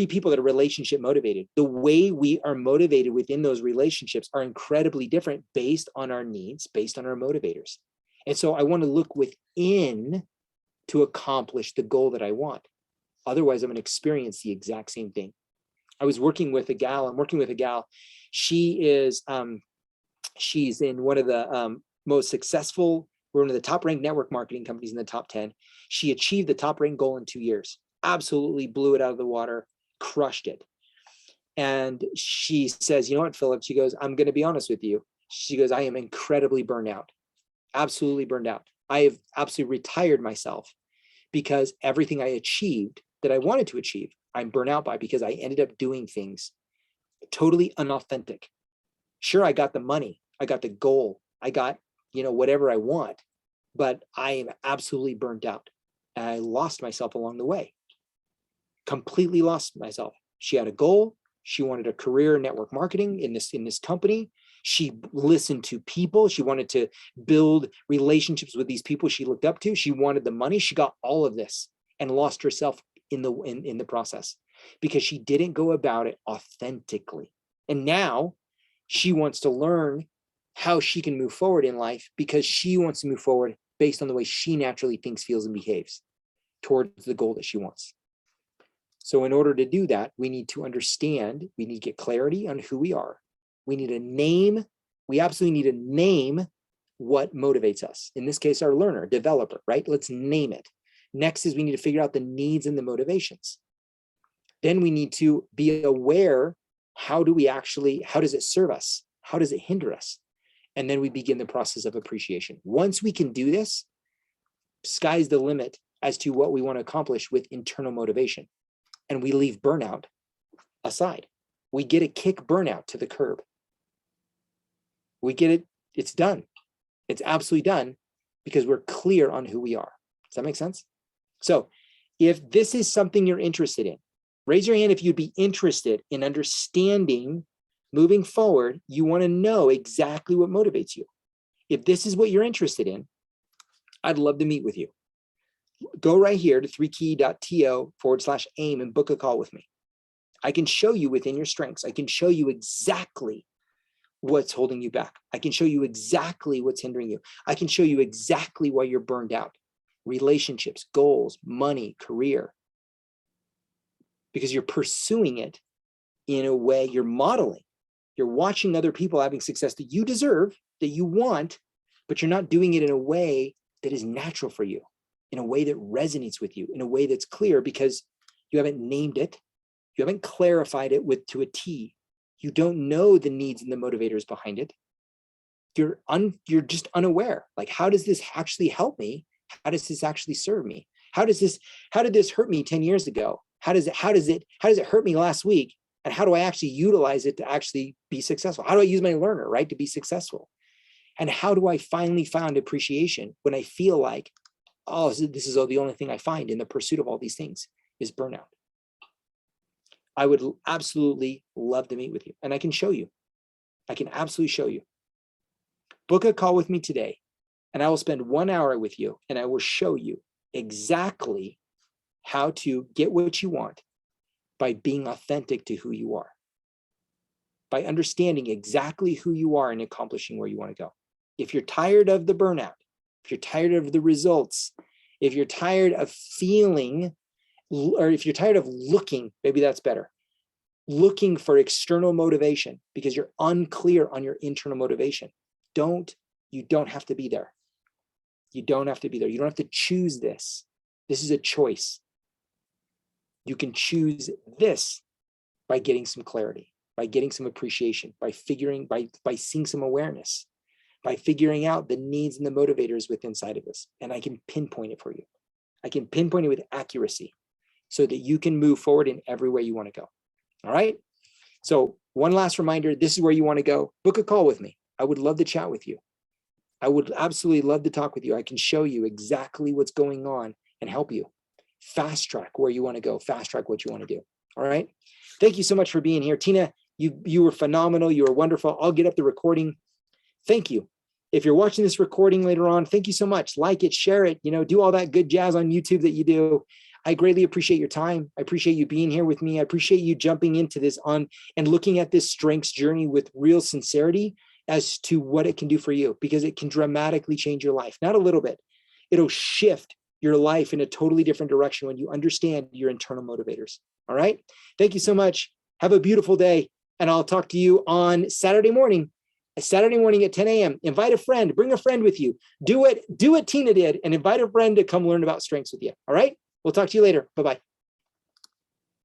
people that are relationship motivated, the way we are motivated within those relationships are incredibly different based on our needs, based on our motivators. And so I want to look within to accomplish the goal that I want. Otherwise, I'm going to experience the exact same thing. I'm working with a gal. She is, she's in one of the most successful, we're one of the top ranked network marketing companies in the top 10. She achieved the top ranked goal in 2 years, absolutely blew it out of the water, crushed it. And she says, you know what, Philip, she goes, I'm going to be honest with you. She goes, I am incredibly burned out, absolutely burned out. I have absolutely retired myself because everything I achieved that I wanted to achieve, I'm burnt out by, because I ended up doing things totally unauthentic. Sure, I got the money, I got the goal, I got, whatever I want, but I am absolutely burnt out. And I lost myself along the way, completely lost myself. She had a goal. She wanted a career in network marketing in this company. She listened to people. She wanted to build relationships with these people she looked up to. She wanted the money. She got all of this and lost herself in the process because she didn't go about it authentically. And now she wants to learn how she can move forward in life because she wants to move forward based on the way she naturally thinks, feels, and behaves towards the goal that she wants. So in order to do that, we need to understand, we need to get clarity on who we are. We need a name. We absolutely need to name what motivates us. In this case, our learner, developer, right? Let's name it. Next is we need to figure out the needs and the motivations. Then we need to be aware, how does it serve us? How does it hinder us? And then we begin the process of appreciation. Once we can do this, sky's the limit as to what we want to accomplish with internal motivation. And we leave burnout aside. We get to kick burnout to the curb. We get it, it's done. It's absolutely done because we're clear on who we are. Does that make sense? So if this is something you're interested in, raise your hand if you'd be interested in understanding moving forward. You want to know exactly what motivates you. If this is what you're interested in, I'd love to meet with you. Go right here to 3key.to/aim and book a call with me. I can show you within your strengths. I can show you exactly what's holding you back. I can show you exactly what's hindering you. I can show you exactly why you're burned out. Relationships, goals, money, career. Because you're pursuing it in a way, you're modeling. You're watching other people having success that you deserve, that you want, but you're not doing it in a way that is natural for you, in a way that resonates with you, in a way that's clear, because you haven't named it. You haven't clarified it to a T. You don't know the needs and the motivators behind it. You're just unaware. Like, how does this actually help me? How does this actually serve me? How did this hurt me 10 years ago? How does it hurt me last week? And how do I actually utilize it to actually be successful? How do I use my learner, right, to be successful? And how do I finally find appreciation when I feel like, oh, this is the only thing I find in the pursuit of all these things is burnout? I would absolutely love to meet with you, and I can show you. I can absolutely show you. Book a call with me today, and I will spend 1 hour with you, and I will show you exactly how to get what you want by being authentic to who you are, by understanding exactly who you are and accomplishing where you want to go. If you're tired of the burnout, if you're tired of the results, if you're tired of feeling, or if you're tired of looking, maybe that's better, looking for external motivation because you're unclear on your internal motivation, you don't have to be there. You don't have to be there. You don't have to choose this. This is a choice. You can choose this by getting some clarity, by getting some appreciation, by seeing some awareness, by figuring out the needs and the motivators within inside of us. And I can pinpoint it for you. I can pinpoint it with accuracy so that you can move forward in every way you want to go. All right. So one last reminder, this is where you want to go. Book a call with me. I would love to chat with you. I would absolutely love to talk with you. I can show you exactly what's going on and help you fast track where you want to go, fast track what you want to do. All right. Thank you so much for being here. Tina, you were phenomenal. You were wonderful. I'll get up the recording. Thank you. If you're watching this recording later on, thank you so much. Like it, share it, do all that good jazz on YouTube that you do. I greatly appreciate your time. I appreciate you being here with me. I appreciate you jumping into this and looking at this strengths journey with real sincerity as to what it can do for you, because it can dramatically change your life. Not a little bit. It'll shift your life in a totally different direction when you understand your internal motivators. All right. Thank you so much. Have a beautiful day. And I'll talk to you on Saturday morning at 10 a.m. Invite a friend, bring a friend with you. Do what Tina did and invite a friend to come learn about strengths with you. All right. We'll talk to you later. Bye-bye.